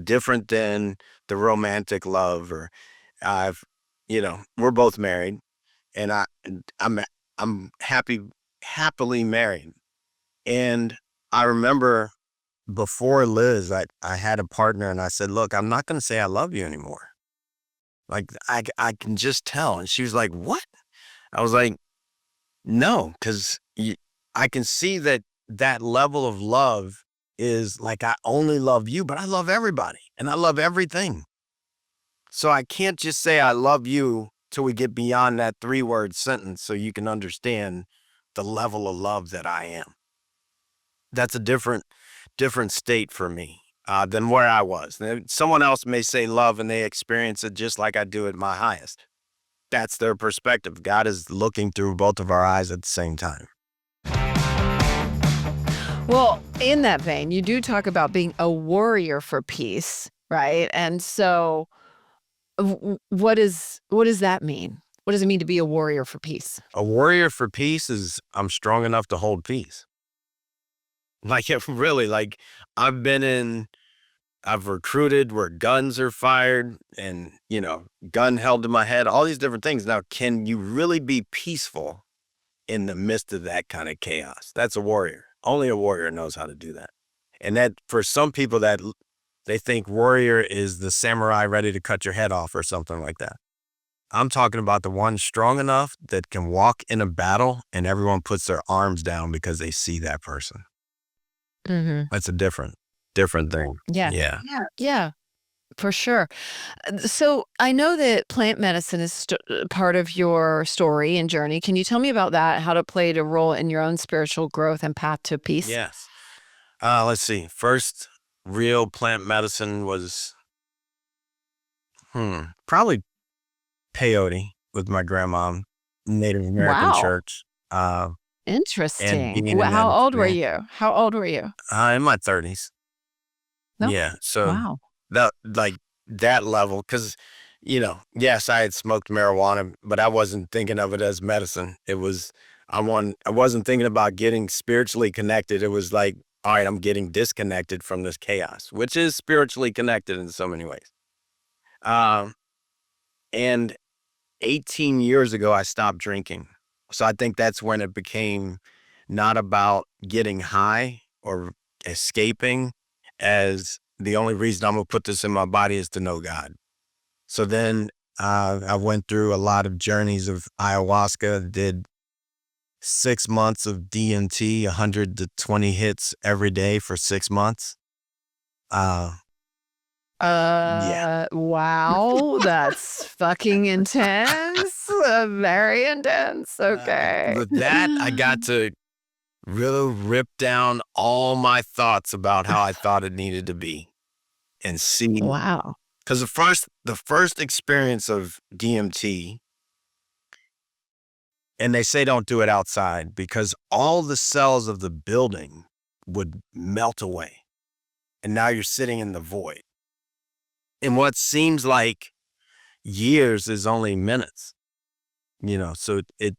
Speaker 2: different than the romantic love, or I've, we're both married, and I'm I'm happily married. And I remember before Liz, I had a partner, and I said, "Look, I'm not going to say I love you anymore. Like, I can just tell." And she was like, "What?" I was like, "No, because I can see that that level of love is like, I only love you, but I love everybody and I love everything. So I can't just say I love you till we get beyond that 3-word sentence so you can understand the level of love that I am." That's a different state for me than where I was. Someone else may say love and they experience it just like I do at my highest. That's their perspective. God is looking through both of our eyes at the same time.
Speaker 1: Well, in that vein, you do talk about being a warrior for peace, right? And so what does that mean? What does it mean to be a warrior for peace?
Speaker 2: A warrior for peace is I'm strong enough to hold peace. Like, if really, like, I've been in, I've recruited where guns are fired and, gun held to my head, all these different things. Now, can you really be peaceful in the midst of that kind of chaos? That's a warrior. Only a warrior knows how to do that. And that for some people they think warrior is the samurai ready to cut your head off or something like that. I'm talking about the one strong enough that can walk in a battle and everyone puts their arms down because they see that person.
Speaker 1: Mhm.
Speaker 2: That's a different thing.
Speaker 1: Yeah.
Speaker 2: Yeah.
Speaker 1: Yeah, for sure. So I know that plant medicine is part of your story and journey. Can you tell me about that? How it played a role in your own spiritual growth and path to peace?
Speaker 2: Yes. Let's see. First real plant medicine was probably peyote with my grandma, Native American
Speaker 1: Wow.
Speaker 2: church, and
Speaker 1: Interesting.
Speaker 2: being in that
Speaker 1: How old were
Speaker 2: experience.
Speaker 1: you? How old were you?
Speaker 2: In my 30s.
Speaker 1: No.
Speaker 2: Yeah. So
Speaker 1: Wow.
Speaker 2: that, like, that level, because, yes, I had smoked marijuana, but I wasn't thinking of it as medicine. It was, I wasn't thinking about getting spiritually connected. It was like, all right, I'm getting disconnected from this chaos, which is spiritually connected in so many ways. Um, and 18 years ago, I stopped drinking. So I think that's when it became not about getting high or escaping, as the only reason I'm going to put this in my body is to know God. So then I went through a lot of journeys of ayahuasca, did 6 months of DMT, 100 to 20 hits every day for 6 months. Uh, yeah.
Speaker 1: Wow, that's fucking intense. Very intense. Okay.
Speaker 2: With that, I got to really rip down all my thoughts about how I thought it needed to be and see
Speaker 1: Wow.
Speaker 2: Because the first experience of DMT, and they say don't do it outside because all the cells of the building would melt away. And now you're sitting in the void. And what seems like years is only minutes, so it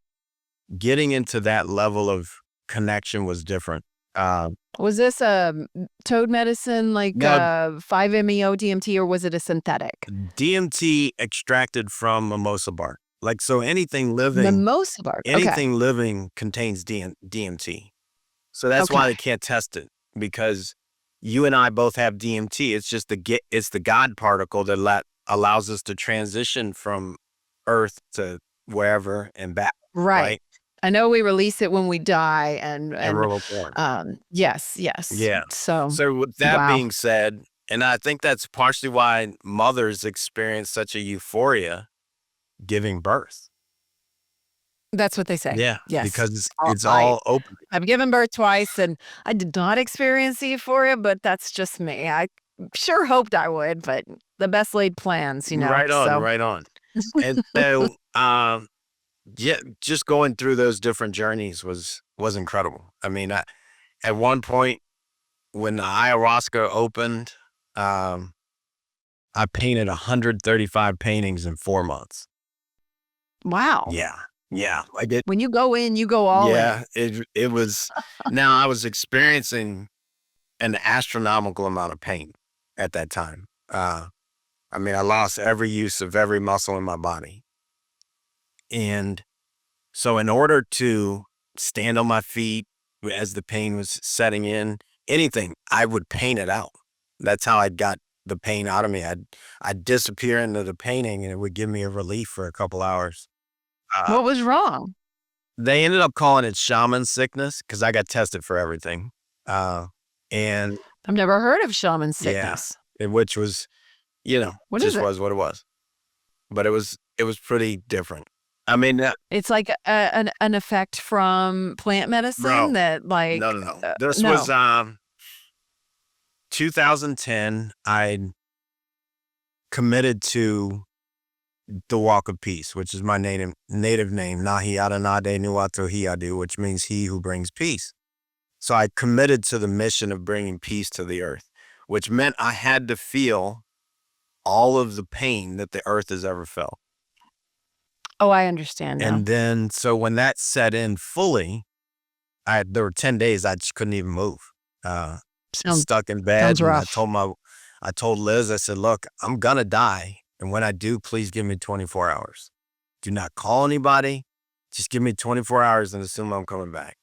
Speaker 2: getting into that level of connection was different.
Speaker 1: Was this a toad medicine like
Speaker 2: Now,
Speaker 1: 5-MeO DMT, or was it a synthetic?
Speaker 2: DMT extracted from mimosa bark. Like, so
Speaker 1: Mimosa bark. Okay.
Speaker 2: anything living contains DMT. So that's why they
Speaker 1: Okay.
Speaker 2: can't test it, because you and I both have DMT. It's just it's the God particle that allows us to transition from Earth to wherever and back,
Speaker 1: Right.
Speaker 2: right?
Speaker 1: I know we release it when we die,
Speaker 2: And
Speaker 1: and
Speaker 2: we're born.
Speaker 1: yes, yes.
Speaker 2: Yeah.
Speaker 1: So,
Speaker 2: So with that
Speaker 1: wow.
Speaker 2: being said, and I think that's partially why mothers experience such a euphoria giving birth.
Speaker 1: That's what they say.
Speaker 2: Yeah,
Speaker 1: Yes.
Speaker 2: because it's
Speaker 1: I
Speaker 2: all open.
Speaker 1: I've given birth twice, and I did not experience the euphoria, but that's just me. I sure hoped I would, but the best laid plans,
Speaker 2: Right on,
Speaker 1: so
Speaker 2: right on. And so, yeah, just going through those different journeys was incredible. I mean, at one point when the ayahuasca opened, I painted 135 paintings in 4 months.
Speaker 1: wow.
Speaker 2: Yeah, yeah, I did.
Speaker 1: When you go in, you go all in.
Speaker 2: Yeah, it was. Now I was experiencing an astronomical amount of pain at that time. I mean, I lost every use of every muscle in my body, and so in order to stand on my feet as the pain was setting in, anything, I would paint it out. That's how I got the pain out of me. I'd disappear into the painting and it would give me a relief for a couple hours. Uh,
Speaker 1: What was wrong?
Speaker 2: they ended up calling it shaman sickness because I got tested for everything. And
Speaker 1: I've never heard of shaman
Speaker 2: yeah,
Speaker 1: sickness.
Speaker 2: which was,
Speaker 1: What is
Speaker 2: just
Speaker 1: it?
Speaker 2: was what it was. But it was pretty different. I mean,
Speaker 1: It's like an effect from plant medicine
Speaker 2: bro,
Speaker 1: that
Speaker 2: no, no, no. This was
Speaker 1: no.
Speaker 2: 2010. I committed to the Walk of Peace, which is my native name, Nahi Adanade Nuato Hiadu, which means he who brings peace. So I committed to the mission of bringing peace to the earth, which meant I had to feel all of the pain that the earth has ever felt.
Speaker 1: Oh, I understand now.
Speaker 2: And then, so when that set in fully, there were 10 days I just couldn't even move.
Speaker 1: Sounds
Speaker 2: Stuck in bed,
Speaker 1: sounds
Speaker 2: and
Speaker 1: rough.
Speaker 2: I told Liz, I said, look, I'm gonna die. And when I do, please give me 24 hours. Do not call anybody. Just give me 24 hours and assume I'm coming back.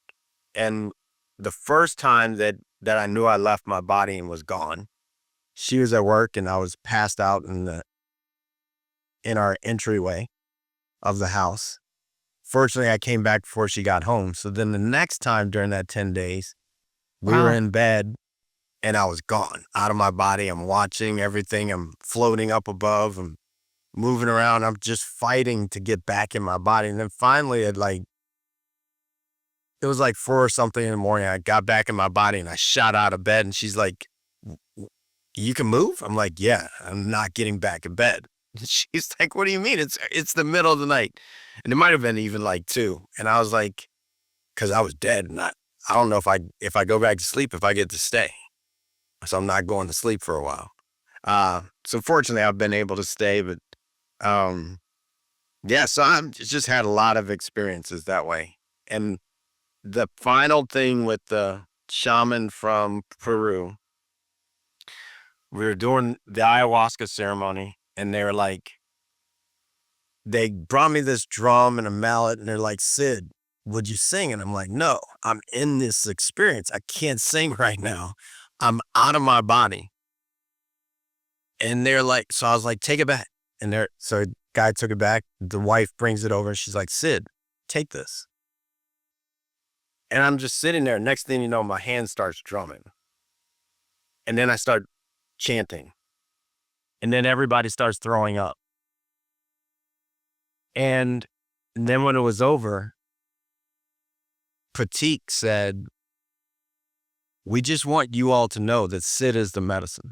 Speaker 2: And the first time that I knew I left my body and was gone, she was at work and I was passed out in our entryway of the house. Fortunately, I came back before she got home. So then the next time during that 10 days, we were
Speaker 1: Wow.
Speaker 2: in bed and I was gone out of my body. I'm watching everything. I'm floating up above. I'm moving around. I'm just fighting to get back in my body. And then finally it was like 4 or something in the morning. I got back in my body and I shot out of bed and she's like, you can move? I'm like, yeah, I'm not getting back in bed. She's like, what do you mean? It's the middle of the night. And it might have been even like 2. And I was like, cause I was dead. And I don't know if I go back to sleep, if I get to stay. So I'm not going to sleep for a while. So fortunately I've been able to stay, but, yeah, so I've just had a lot of experiences that way. And the final thing with the shaman from Peru, we were doing the ayahuasca ceremony and they brought me this drum and a mallet and they're like, Sid, would you sing? And I'm like, no, I'm in this experience. I can't sing right now. I'm out of my body. And they're like, so I was like, take it back. And so guy took it back. The wife brings it over and she's like, Sid, take this. And I'm just sitting there. Next thing you know, my hand starts drumming. And then I start chanting. And then everybody starts throwing up. And then when it was over, Pratik said, we just want you all to know that Sid is the medicine.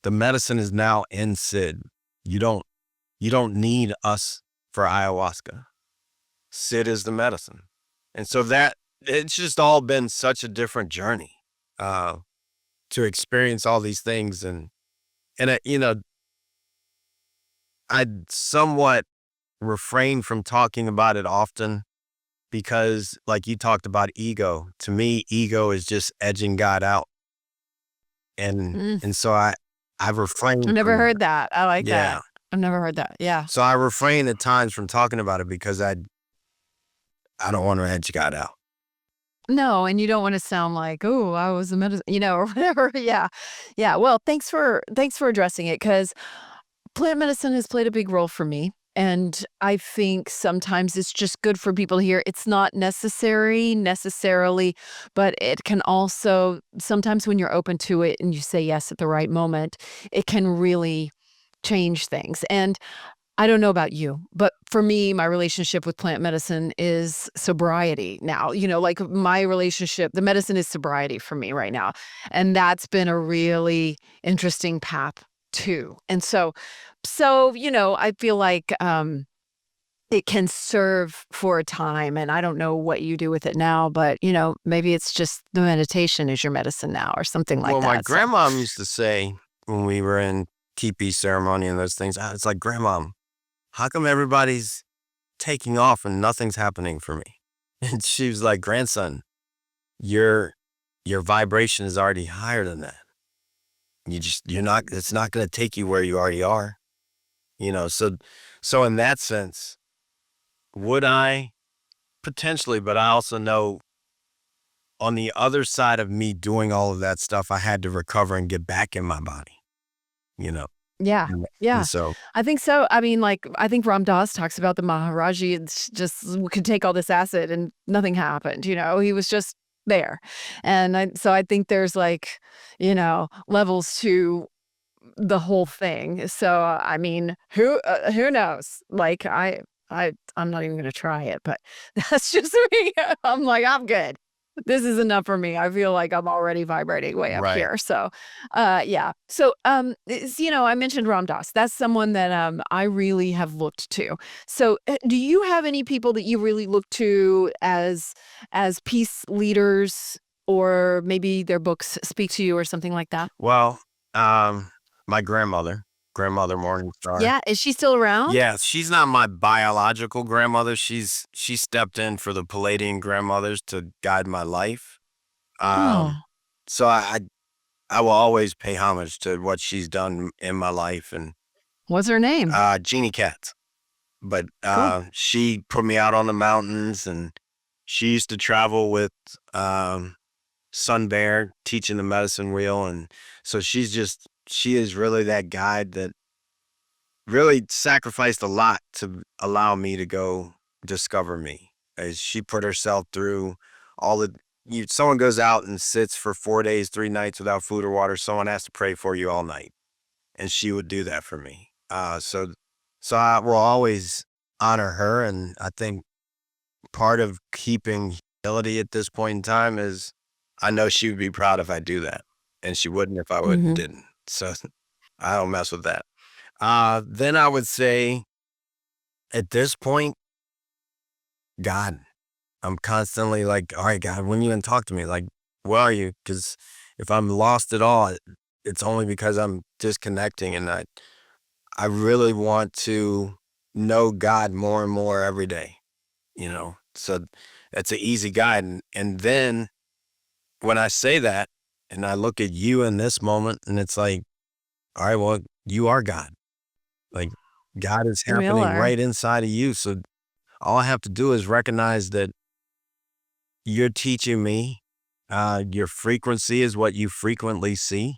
Speaker 2: the medicine is now in Sid. You don't need us for ayahuasca. Sid is the medicine. And so that it's just all been such a different journey uh, to experience all these things. And I somewhat refrain from talking about it often because, like you talked about ego, to me, ego is just edging God out. And
Speaker 1: Mm.
Speaker 2: and so I've refrained
Speaker 1: I've never
Speaker 2: from that.
Speaker 1: heard that. I like
Speaker 2: Yeah.
Speaker 1: that. I've never heard that. Yeah.
Speaker 2: So I refrain at times from talking about it because I don't want to edge God out.
Speaker 1: No, and you don't wanna sound like, "Oh, I was a or whatever." Yeah. Yeah. Well, thanks for addressing it because plant medicine has played a big role for me, and I think sometimes it's just good for people to hear. It's not necessary necessarily, but it can also sometimes when you're open to it and you say yes at the right moment, it can really change things, and I don't know about you, but for me, my relationship with plant medicine is sobriety now. Like my relationship, the medicine is sobriety for me right now. And that's been a really interesting path too. And so, I feel like it can serve for a time. And I don't know what you do with it now, but maybe it's just the meditation is your medicine now or something like
Speaker 2: Well, my
Speaker 1: that. So
Speaker 2: grandmom used to say when we were in teepee ceremony and those things, it's like, Grandmom, how come everybody's taking off and nothing's happening for me? And she was like, grandson, your vibration is already higher than that. You're not, it's not going to take you where you already are. So in that sense, would I potentially, but I also know on the other side of me doing all of that stuff, I had to recover and get back in my body, you know?
Speaker 1: yeah.
Speaker 2: And
Speaker 1: Yeah.
Speaker 2: so,
Speaker 1: I think so. I mean, like, I think Ram Dass talks about the Maharaji just could take all this acid and nothing happened, He was just there. And I think there's like, levels to the whole thing. So, I mean, who knows? Like, I'm not even gonna try it, but that's just me. I'm like, "I'm good. This is enough for me." I feel like I'm already vibrating way up
Speaker 2: right.
Speaker 1: here. So, yeah. So, I mentioned Ram Dass. That's someone that, I really have looked to. So, do you have any people that you really look to as peace leaders or maybe their books speak to you or something like that?
Speaker 2: Well, my grandmother Morningstar.
Speaker 1: Yeah, is she still around?
Speaker 2: Yeah, she's not my biological grandmother. She stepped in for the Palladian grandmothers to guide my life.
Speaker 1: Oh,
Speaker 2: Um, so I will always pay homage to what she's done in my life, and
Speaker 1: what's her name?
Speaker 2: Jeannie Katz. But
Speaker 1: Cool.
Speaker 2: she put me out on the mountains, and she used to travel with Sun Bear teaching the medicine wheel, and so she is really that guide that really sacrificed a lot to allow me to go discover me. As she put herself through all the someone goes out and sits for 4 days, 3 nights without food or water, someone has to pray for you all night. And she would do that for me. So I will always honor her. And I think part of keeping humility at this point in time is I know she would be proud if I do that. And she wouldn't if I
Speaker 1: Mhm.
Speaker 2: didn't. So I don't mess with that. Then I would say at this point, God, I'm constantly like, all right, God, when you gonna talk to me? Like, where are you? Because if I'm lost at all, it's only because I'm disconnecting, and I really want to know God more and more every day. So that's an easy guide. And then when I say that, and I look at you in this moment, and it's like, all right, well, you are God. Like God is happening
Speaker 1: Miller.
Speaker 2: right inside of you. So all I have to do is recognize that you're teaching me. Your frequency is what you frequently see.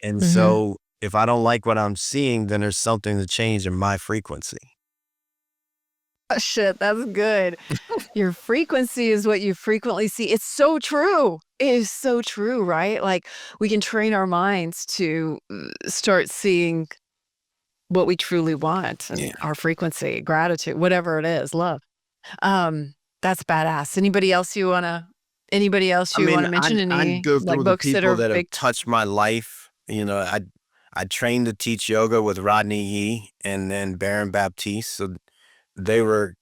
Speaker 2: And
Speaker 1: Mhm.
Speaker 2: so if I don't like what I'm seeing, then there's something to change in my frequency.
Speaker 1: Oh, shit, that's good. Your frequency is what you frequently see. It's so true. It is so true, right? Like, we can train our minds to, start seeing what we truly want and
Speaker 2: Yeah.
Speaker 1: our frequency, gratitude, whatever it is, love. That's badass. Anybody else
Speaker 2: I
Speaker 1: you
Speaker 2: mean,
Speaker 1: wanna mention?
Speaker 2: I'd
Speaker 1: Any,
Speaker 2: go
Speaker 1: like,
Speaker 2: through the
Speaker 1: books that
Speaker 2: people
Speaker 1: are
Speaker 2: that have
Speaker 1: big
Speaker 2: touched my life I trained to teach yoga with Rodney Yee and then Baron Baptiste. So they were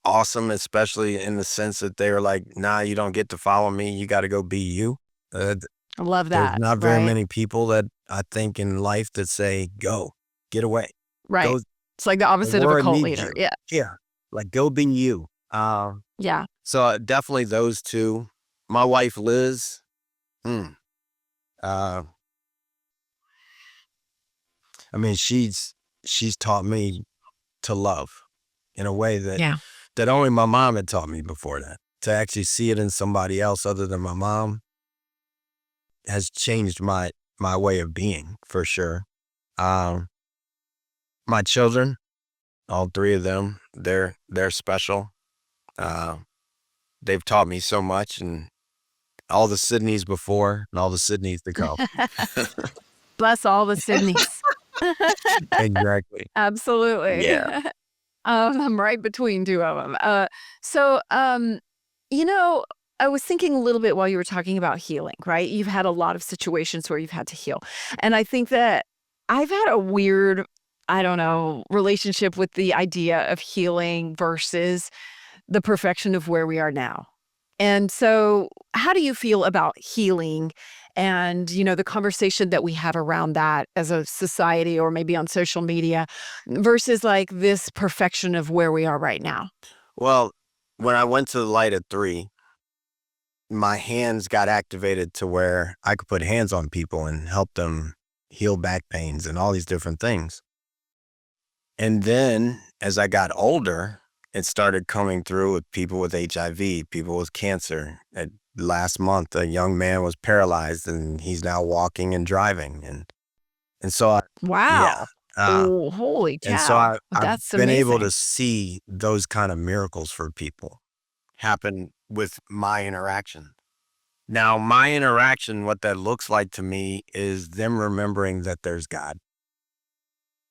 Speaker 2: awesome, especially in the sense that they were like, nah, you don't get to follow me. You got to go be you. Uh,
Speaker 1: I love
Speaker 2: there's
Speaker 1: that.
Speaker 2: not very
Speaker 1: Right.
Speaker 2: many people that I think in life that say, go, get away,
Speaker 1: Right.
Speaker 2: go.
Speaker 1: It's like the
Speaker 2: The
Speaker 1: opposite of a
Speaker 2: world
Speaker 1: cult
Speaker 2: needs
Speaker 1: leader.
Speaker 2: you.
Speaker 1: Yeah.
Speaker 2: Yeah. Like go be you.
Speaker 1: Yeah.
Speaker 2: So definitely those two. My wife, Liz, mm, uh, I mean, she's taught me to love in a way
Speaker 1: Yeah.
Speaker 2: that only my mom had taught me before that. To actually see it in somebody else other than my mom has changed my way of being for sure. Um, my children, all three of them, they're special. Uh, they've taught me so much, and all the Sydneys before and all the Sydneys to come.
Speaker 1: Bless all the Sydneys.
Speaker 2: Exactly.
Speaker 1: Absolutely.
Speaker 2: Yeah.
Speaker 1: I'm right between two of them. You know, I was thinking a little bit while you were talking about healing, right? You've had a lot of situations where you've had to heal. And I think that I've had a weird, I don't know, relationship with the idea of healing versus the perfection of where we are now. And so, how do you feel about healing and, the conversation that we have around that as a society or maybe on social media versus like this perfection of where we are right now?
Speaker 2: Well, when I went to the light at 3, my hands got activated to where I could put hands on people and help them heal back pains and all these different things. And then as I got older, it started coming through with people with HIV, people with cancer. Last month, a young man was paralyzed and he's now walking and driving. And so yeah.
Speaker 1: Wow.
Speaker 2: Uh,
Speaker 1: Oh, holy
Speaker 2: and so
Speaker 1: cow.
Speaker 2: I've
Speaker 1: That's
Speaker 2: been able
Speaker 1: amazing.
Speaker 2: to see those kind of miracles for people happen with my interaction. Now, my interaction, what that looks like to me is them remembering that there's God.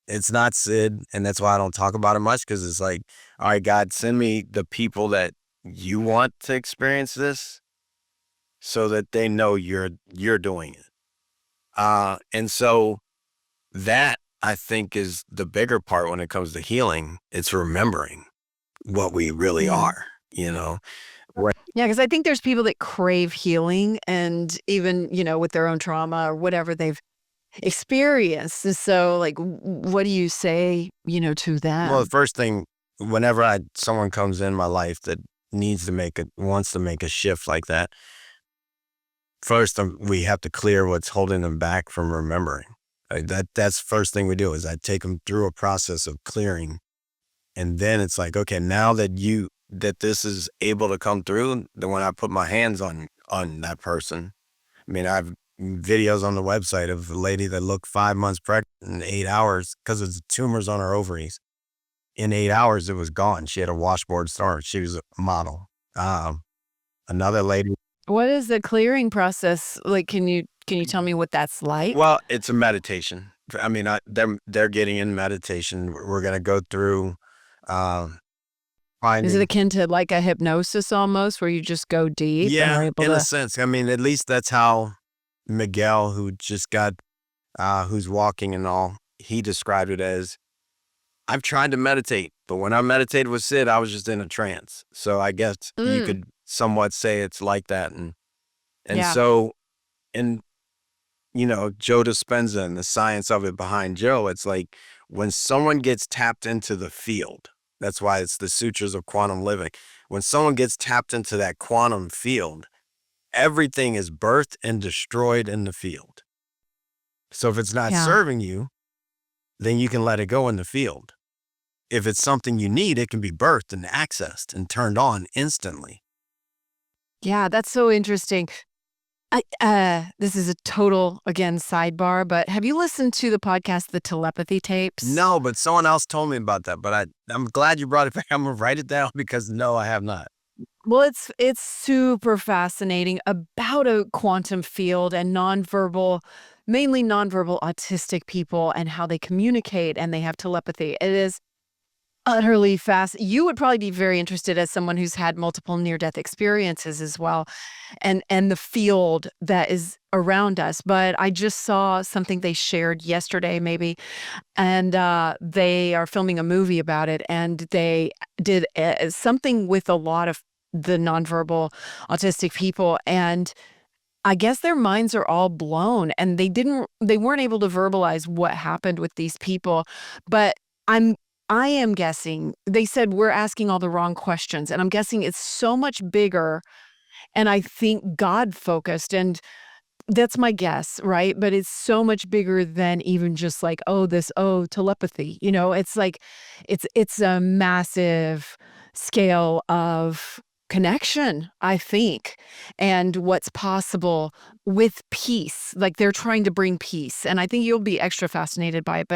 Speaker 2: It's not Sid, and that's why I don't talk about it much because it's like, all right, God, send me the people that you want to experience this so that they know you're doing it. And so that I think is the bigger part when it comes to healing. It's remembering what we really
Speaker 1: Yeah.
Speaker 2: are, you know? Right.
Speaker 1: Yeah, because I think there's people that crave healing and even, with their own trauma or whatever they've experienced. And so, like, what do you say, to
Speaker 2: Well, the
Speaker 1: them?
Speaker 2: first thing, whenever someone comes in my life that wants to make a shift like that, first we have to clear what's holding them back from remembering. That's the first thing we do is I take them through a process of clearing. And then it's like, okay, now that this is able to come through, then when I put my hands on that person, I mean, I have videos on the website of a lady that looked 5 months pregnant in 8 hours because of the tumors on her ovaries. In 8 hours, it was gone. She had a washboard start. She was a model. Um, Another lady.
Speaker 1: What is the clearing process? Like, can you tell me what that's like?
Speaker 2: Well, it's a meditation. I mean, they're getting in meditation. We're gonna go through um,
Speaker 1: Is it
Speaker 2: finding.
Speaker 1: akin to like a hypnosis almost where you just go deep and are
Speaker 2: Yeah,
Speaker 1: able
Speaker 2: in a
Speaker 1: to
Speaker 2: sense. I mean, at least that's how Miguel, who just got, who's walking and all, he described it as, I've tried to meditate, but when I meditated with Sid, I was just in a trance. So I guess you
Speaker 1: Mm,
Speaker 2: could somewhat say it's like that. And
Speaker 1: yeah,
Speaker 2: so, and Joe Dispenza and the science of it behind Joe, it's like when someone gets tapped into the field, that's why it's the sutras of quantum living. When someone gets tapped into that quantum field, everything is birthed and destroyed in the field. So if it's not
Speaker 1: yeah.
Speaker 2: serving you, then you can let it go in the field. If it's something you need, it can be birthed and accessed and turned on instantly.
Speaker 1: Yeah, that's so interesting. This is a total, again, sidebar, but have you listened to the podcast, The Telepathy Tapes?
Speaker 2: No, but someone else told me about that. But I'm glad you brought it back. I'm gonna write it down because no, I have not.
Speaker 1: Well, it's super fascinating about a quantum field and nonverbal, mainly nonverbal autistic people and how they communicate and they have telepathy. It is Utterly fast. You would probably be very interested as someone who's had multiple near-death experiences as well, and the field that is around us. But I just saw something they shared yesterday, maybe, and they are filming a movie about it, and they did something with a lot of the nonverbal autistic people, and I guess their minds are all blown, and they weren't able to verbalize what happened with these people, but I'm I am guessing they said we're asking all the wrong questions, and I'm guessing it's so much bigger, and I think God focused, and that's my guess, right? But it's so much bigger than even just like, oh, telepathy. It's like it's a massive scale of connection, I think, and what's possible with peace. Like they're trying to bring peace. And I think you'll be extra fascinated by it.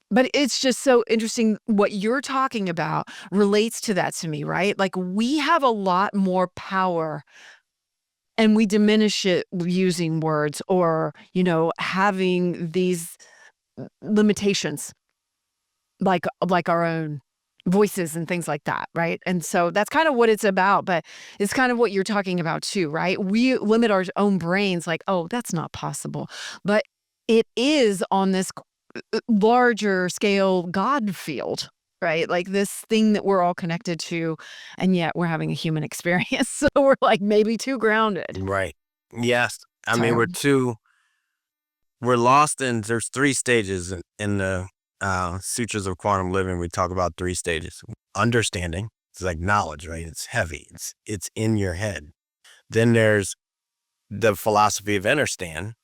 Speaker 1: But it's just so interesting what you're talking about relates to that to me, right? Like we have a lot more power and we diminish it using words or, having these limitations like our own voices and things like that, right? And so that's kind of what it's about, but it's kind of what you're talking about too, right? We limit our own brains like, "Oh, that's not possible." But it is on this larger scale God field, right? Like this thing that we're all connected to, and yet we're having a human experience. So we're like maybe too grounded.
Speaker 2: Right. Yes. I mean,
Speaker 1: So
Speaker 2: we're lost in, there's three stages in the Sutras of Quantum Living. We talk about three stages. Understanding, it's like knowledge, right? It's heavy. It's in your head. Then there's the philosophy of understand,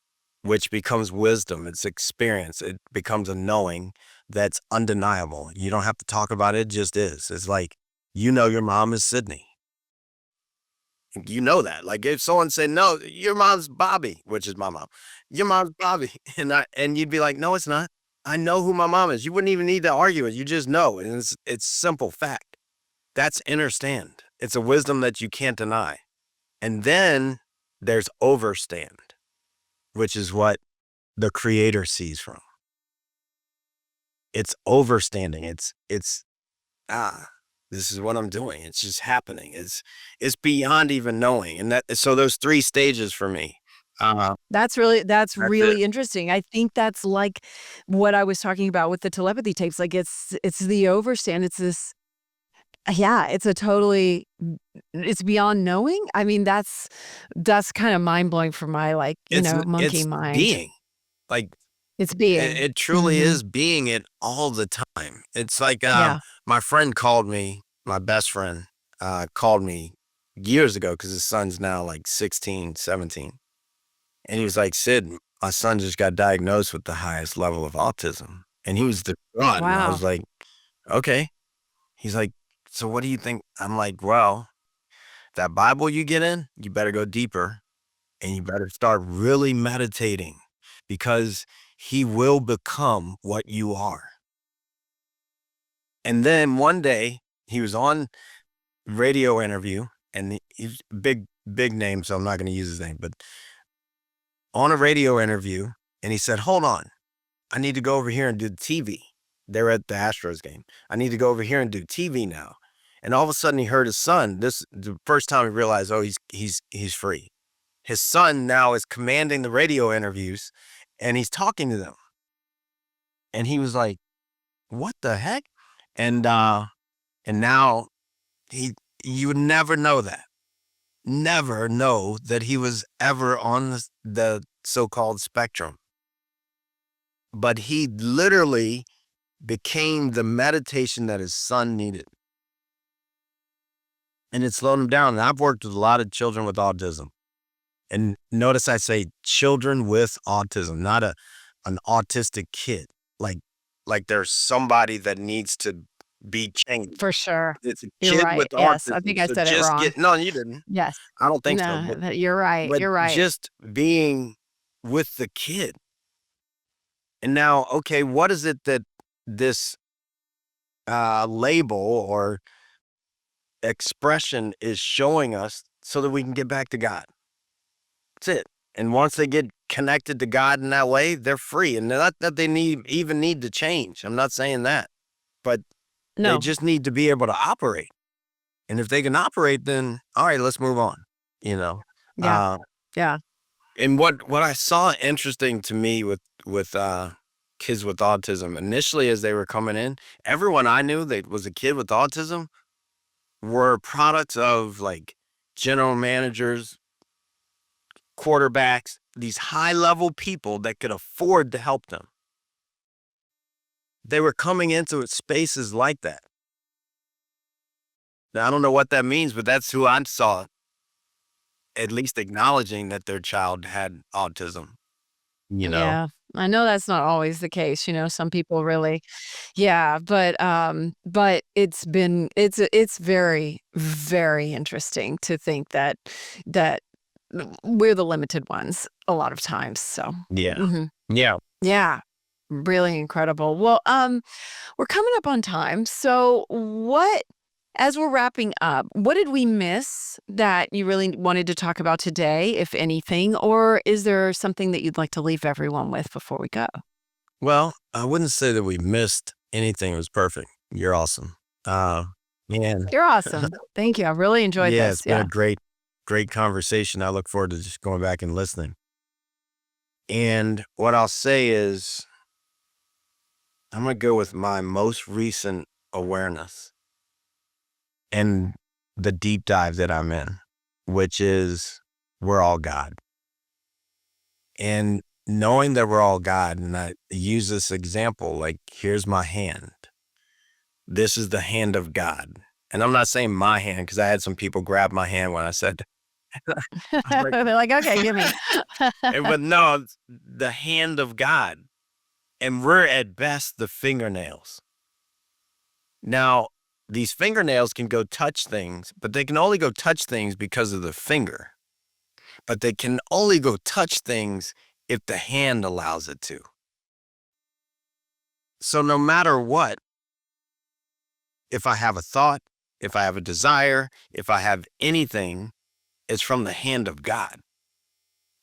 Speaker 2: which becomes wisdom. It's experience. It becomes a knowing that's undeniable. You don't have to talk about it. It just is. It's like, your mom is Sydney. You know that. Like if someone said, "No, your mom's Bobby," which is my mom. Your mom's Bobby. And you'd be like, "No, it's not. I know who my mom is." You wouldn't even need to argue it. You just know. And it's simple fact. That's understand. It's a wisdom that you can't deny. And then there's overstand, which is what the creator sees from. It's overstanding. It's ah, this is what I'm doing. It's just happening. It's beyond even knowing. And so those three stages for me.
Speaker 1: that's
Speaker 2: That's it.
Speaker 1: really interesting. I think that's like what I was talking about with the telepathy tapes. Like it's the overstand. It's this yeah, it's a totally it's beyond knowing. I mean, that's kind of mind-blowing for my like, monkey
Speaker 2: It's
Speaker 1: mind.
Speaker 2: being. Like
Speaker 1: It's
Speaker 2: it,
Speaker 1: being.
Speaker 2: it truly
Speaker 1: Mhm.
Speaker 2: is being it all the time. It's like
Speaker 1: Yeah.
Speaker 2: my friend called me, my best friend, called me years ago because his son's now like 16, 17. And he was like, "Sid, my son just got diagnosed with the highest level of autism." And he was distraught. And I was
Speaker 1: Wow.
Speaker 2: like, "Okay." He's like, "So what do you think?" I'm like, "Well, that Bible you get in, you better go deeper and you better start really meditating because he will become what you are." And then one day he was on radio interview and he's a big name, so I'm not going to use his name, but on a radio interview, and he said, "Hold on. I need to go over here and do TV." They were at the Astros game. "I need to go over here and do TV now." And all of a sudden he heard his son. This the first time he realized, oh, he's free. His son now is commanding the radio interviews and he's talking to them. And he was like, "What the heck?" And and now he you would never know that. Never know that he was ever on the so-called spectrum. But he literally became the meditation that his son needed. And it slowed him down. And I've worked with a lot of children with autism. And notice I say children with autism, not an autistic kid. Like like there's somebody that needs to be changed.
Speaker 1: For sure.
Speaker 2: It's a
Speaker 1: You're
Speaker 2: kid with
Speaker 1: right. Yes, I
Speaker 2: autism.
Speaker 1: think I
Speaker 2: So
Speaker 1: said it
Speaker 2: just
Speaker 1: wrong.
Speaker 2: get no, you didn't.
Speaker 1: Yes.
Speaker 2: I don't think so.
Speaker 1: No, you're right.
Speaker 2: But
Speaker 1: You're right.
Speaker 2: just being with the kid. And now, okay, what is it that this label or expression is showing us so that we can get back to God? That's it. And once they get connected to God in that way, they're free. And not that they even need to change. I'm not saying that. But They
Speaker 1: No.
Speaker 2: just need to be able to operate. And if they can operate, then all right, let's move on, you know.
Speaker 1: Yeah.
Speaker 2: Uh,
Speaker 1: Yeah.
Speaker 2: and what I saw interesting to me with kids with autism initially as they were coming in, everyone I knew that was a kid with autism were products of like general managers, quarterbacks, these high level people that could afford to help them. They were coming into spaces like that. Now, I don't know what that means, but that's who I saw at least acknowledging that their child had autism, you know?
Speaker 1: Yeah. I know that's not always the case, some people really. Yeah, but it's very, very interesting to think that we're the limited ones a lot of times, so
Speaker 2: Yeah.
Speaker 1: mhm.
Speaker 2: Yeah.
Speaker 1: Yeah, really incredible. Well, we're coming up on time, so as we're wrapping up, what did we miss that you really wanted to talk about today, if anything, or is there something that you'd like to leave everyone with before we go?
Speaker 2: Well, I wouldn't say that we missed anything. It was perfect. You're awesome. Uh, man,
Speaker 1: You're awesome. Thank you. I really enjoyed
Speaker 2: yeah,
Speaker 1: this.
Speaker 2: it's been a
Speaker 1: Yeah.
Speaker 2: great conversation. I look forward to just going back and listening. And what I'll say is, I'm going to go with my most recent awareness and the deep dive that I'm in, which is we're all God. And knowing that we're all God, and I use this example like, here's my hand. This is the hand of God. And I'm not saying my hand because I had some people grab my hand when I said, I was like,
Speaker 1: They're like, "Okay, give me."
Speaker 2: but no, it's the hand of God. And we're at best the fingernails. Now, these fingernails can go touch things, but they can only go touch things because of the finger. But they can only go touch things if the hand allows it to. So no matter what, if I have a thought, if I have a desire, if I have anything, it's from the hand of God.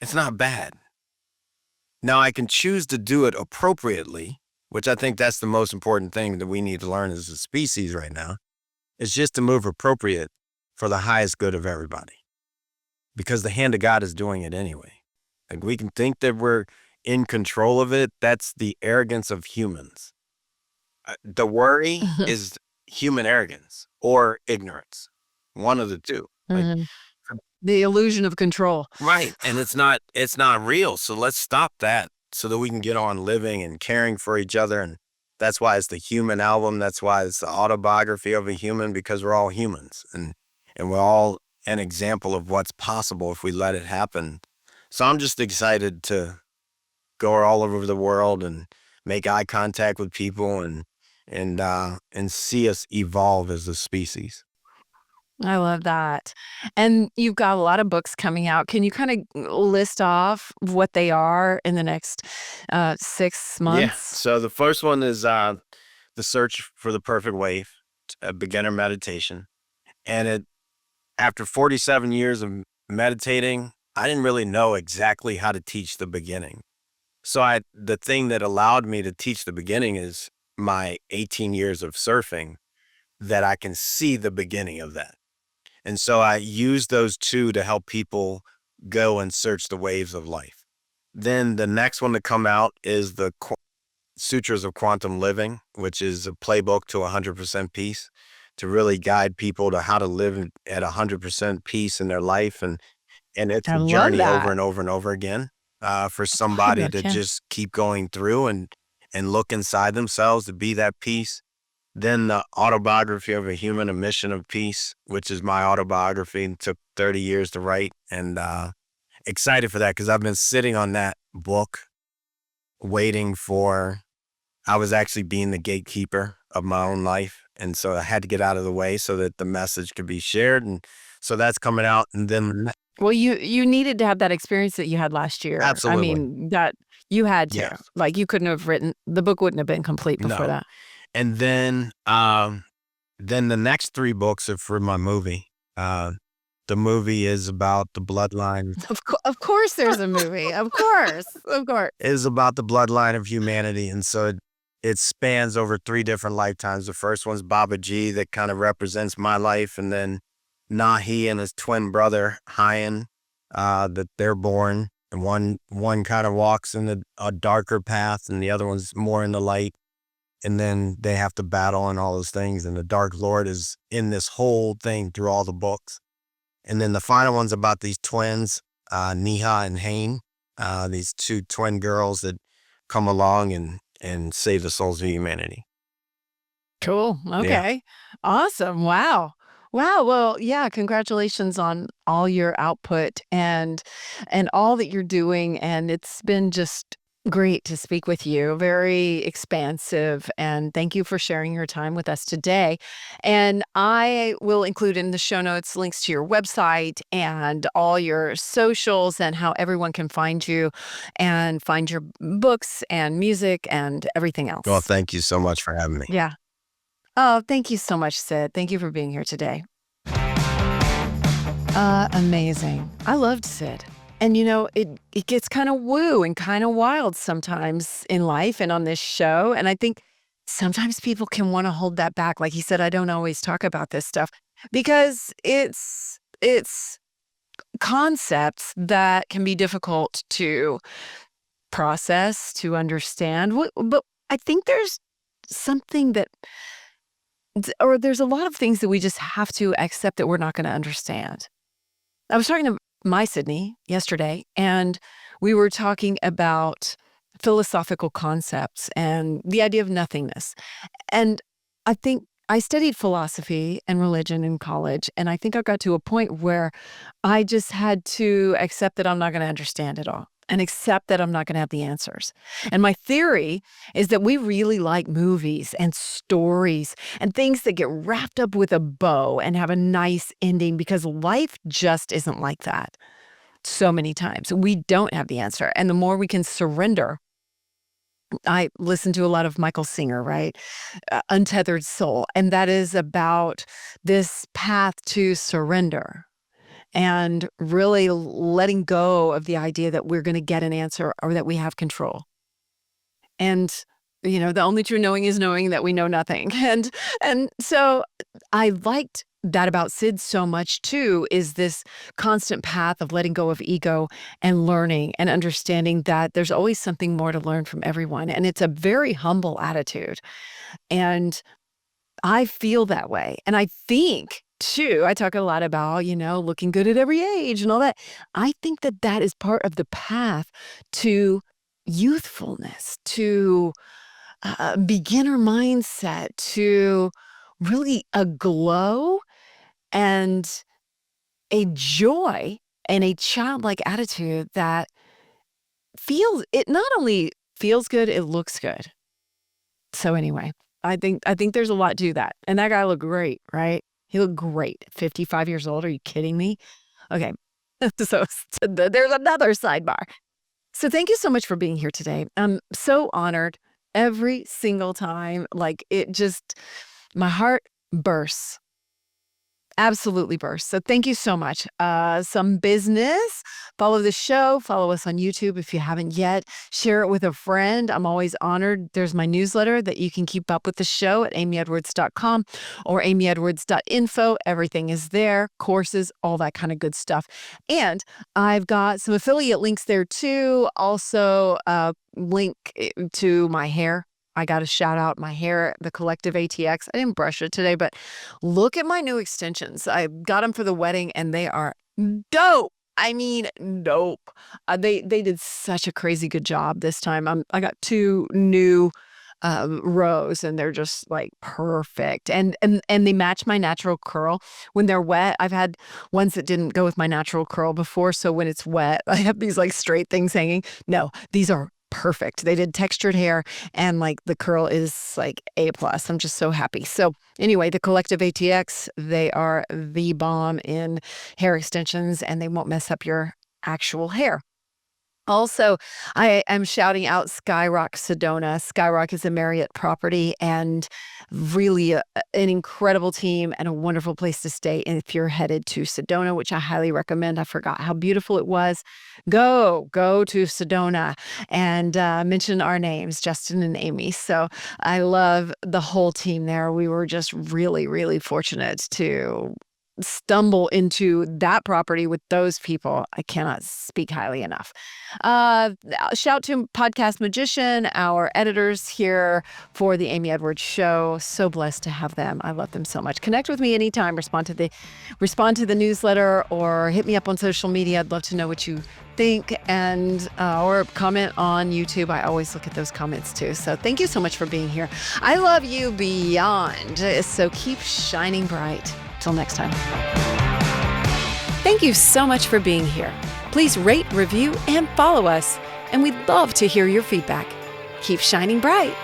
Speaker 2: It's not bad. Now I can choose to do it appropriately, which I think that's the most important thing that we need to learn as a species right now, is just to move appropriate for the highest good of everybody. Because the hand of God is doing it anyway. Like we can think that we're in control of it. That's the arrogance of humans. The worry is human arrogance or ignorance. One of the two. Like,
Speaker 1: Mhm. The illusion of control.
Speaker 2: right. And it's not real. So let's stop that so that we can get on living and caring for each other. And that's why it's the human album. That's why it's the autobiography of a human, because we're all humans and we're all an example of what's possible if we let it happen. So I'm just excited to go all over the world and make eye contact with people and see us evolve as a species.
Speaker 1: I love that. And you've got a lot of books coming out. Can you kinda list off what they are in the next, 6
Speaker 2: Yeah.
Speaker 1: months?
Speaker 2: So the first one is the search for the perfect wave, a beginner meditation. And it after 47 years of meditating, I didn't really know exactly how to teach the beginning. So the thing that allowed me to teach the beginning is my 18 years of surfing, that I can see the beginning of that. And so I use those two to help people go and search the waves of life. Then the next one to come out is the Sutras of Quantum Living, which is a playbook to 100% peace, to really guide people to how to live at 100% peace in their life. And it's
Speaker 1: I
Speaker 2: a
Speaker 1: love
Speaker 2: journey over
Speaker 1: that.
Speaker 2: and over and over again, for
Speaker 1: I
Speaker 2: somebody to
Speaker 1: gotcha.
Speaker 2: just keep going through and look inside themselves to be that peace. Then the autobiography of a human, a mission of peace, which is my autobiography and took 30 years to write. And excited for that because I've been sitting on that book waiting for, I was actually being the gatekeeper of my own life. And so I had to get out of the way so that the message could be shared. And so that's coming out. And then
Speaker 1: Well, you needed to have that experience that you had last year. I
Speaker 2: absolutely.
Speaker 1: mean, that you had to.
Speaker 2: Yes.
Speaker 1: Like, you couldn't have written the book wouldn't have been complete before
Speaker 2: No.
Speaker 1: that.
Speaker 2: And then the next three books are for my movie. The movie is about the bloodline,
Speaker 1: Of course there's a movie. Of course. Of course.
Speaker 2: is about the bloodline of humanity. And so it spans over 3 different lifetimes. The first one's Baba G that kind of represents my life, and then Nahi and his twin brother, Hyan, that they're born. And one kind of walks in a darker path, and the other one's more in the light. And then they have to battle and all those things. And the Dark Lord is in this whole thing through all the books. And then the final one's about these twins, Neha and Hain, these two twin girls that come along and save the souls of humanity.
Speaker 1: Cool.
Speaker 2: Yeah.
Speaker 1: Okay. Awesome. Wow. Wow. Well, yeah, congratulations on all your output and all that you're doing. And it's been just great to speak with you. Very expansive. And thank you for sharing your time with us today. And I will include in the show notes links to your website and all your socials and how everyone can find you and find your books and music and everything
Speaker 2: Well,
Speaker 1: else.
Speaker 2: thank you so much for having me.
Speaker 1: Yeah. Oh, thank you so much, Sid. Thank you for being here today. Amazing. I loved Sid. And it gets kind of woo and kind of wild sometimes in life and on this show. And I think sometimes people can want to hold that back. Like he said, I don't always talk about this stuff because it's concepts that can be difficult to process, to understand. But I think there's something that or there's a lot of things that we just have to accept that we're not going to understand. I was talking to my Sydney yesterday, and we were talking about philosophical concepts and the idea of nothingness. And I think I studied philosophy and religion in college, and I think I got to a point where I just had to accept that I'm not going to understand it all and accept that I'm not going to have the answers. And my theory is that we really like movies and stories and things that get wrapped up with a bow and have a nice ending because life just isn't like that. So many times we don't have the answer. And the more we can surrender, I listen to a lot of Michael Singer, right? Untethered Soul. And that is about this path to surrender and really letting go of the idea that we're going to get an answer or that we have control. And the only true knowing is knowing that we know nothing. And so I liked that about Sid so much too, is this constant path of letting go of ego and learning and understanding that there's always something more to learn from everyone. And it's a very humble attitude. And I feel that way. And I think too, I talk a lot about, looking good at every age and all that. I think that that is part of the path to youthfulness, to beginner mindset, to really a glow and a joy and a childlike attitude that it not only feels good, it looks good. So anyway, I think there's a lot to that. And that guy looked great, right? He looked great. 55 years old. Are you kidding me? Okay. So there's another sidebar. So thank you so much for being here today. I'm so honored every single time. Like my heart bursts. Absolutely burst. So thank you so much. Some business. Follow the show. Follow us on YouTube if you haven't yet. Share it with a friend. I'm always honored. There's my newsletter that you can keep up with the show at amyedwards.com or amyedwards.info. Everything is there. Courses, all that kind of good stuff. And I've got some affiliate links there too. Also, link to my hair. I got to shout out my hair, the Collective ATX. I didn't brush it today, but look at my new extensions. I got them for the wedding and they are dope. I mean, dope. They did such a crazy good job this time. I got 2 new rows and they're just like perfect. And they match my natural curl when they're wet. I've had ones that didn't go with my natural curl before. So when it's wet, I have these like straight things hanging. No, these are perfect. They did textured hair and like the curl is like A+. I'm just so happy. So anyway, the Collective ATX, they are the bomb in hair extensions and they won't mess up your actual hair. Also, I am shouting out Skyrock Sedona. Skyrock is a Marriott property and really an incredible team and a wonderful place to stay. And if you're headed to Sedona, which I highly recommend, I forgot how beautiful it was. Go to Sedona and mention our names, Justin and Amy. So I love the whole team there. We were just really, really fortunate to stumble into that property with those people. I cannot speak highly enough. Uh, Shout to Podcast Magician, our editors here for the Amy Edwards Show. So blessed to have them. I love them so much. Connect with me anytime. Respond to the newsletter or hit me up on social media. I'd love to know what you think and or comment on YouTube. I always look at those comments too. So thank you so much for being here. I love you beyond. So keep shining bright. Till next time. Thank you so much for being here. Please rate, review, and follow us. And we'd love to hear your feedback. Keep shining bright.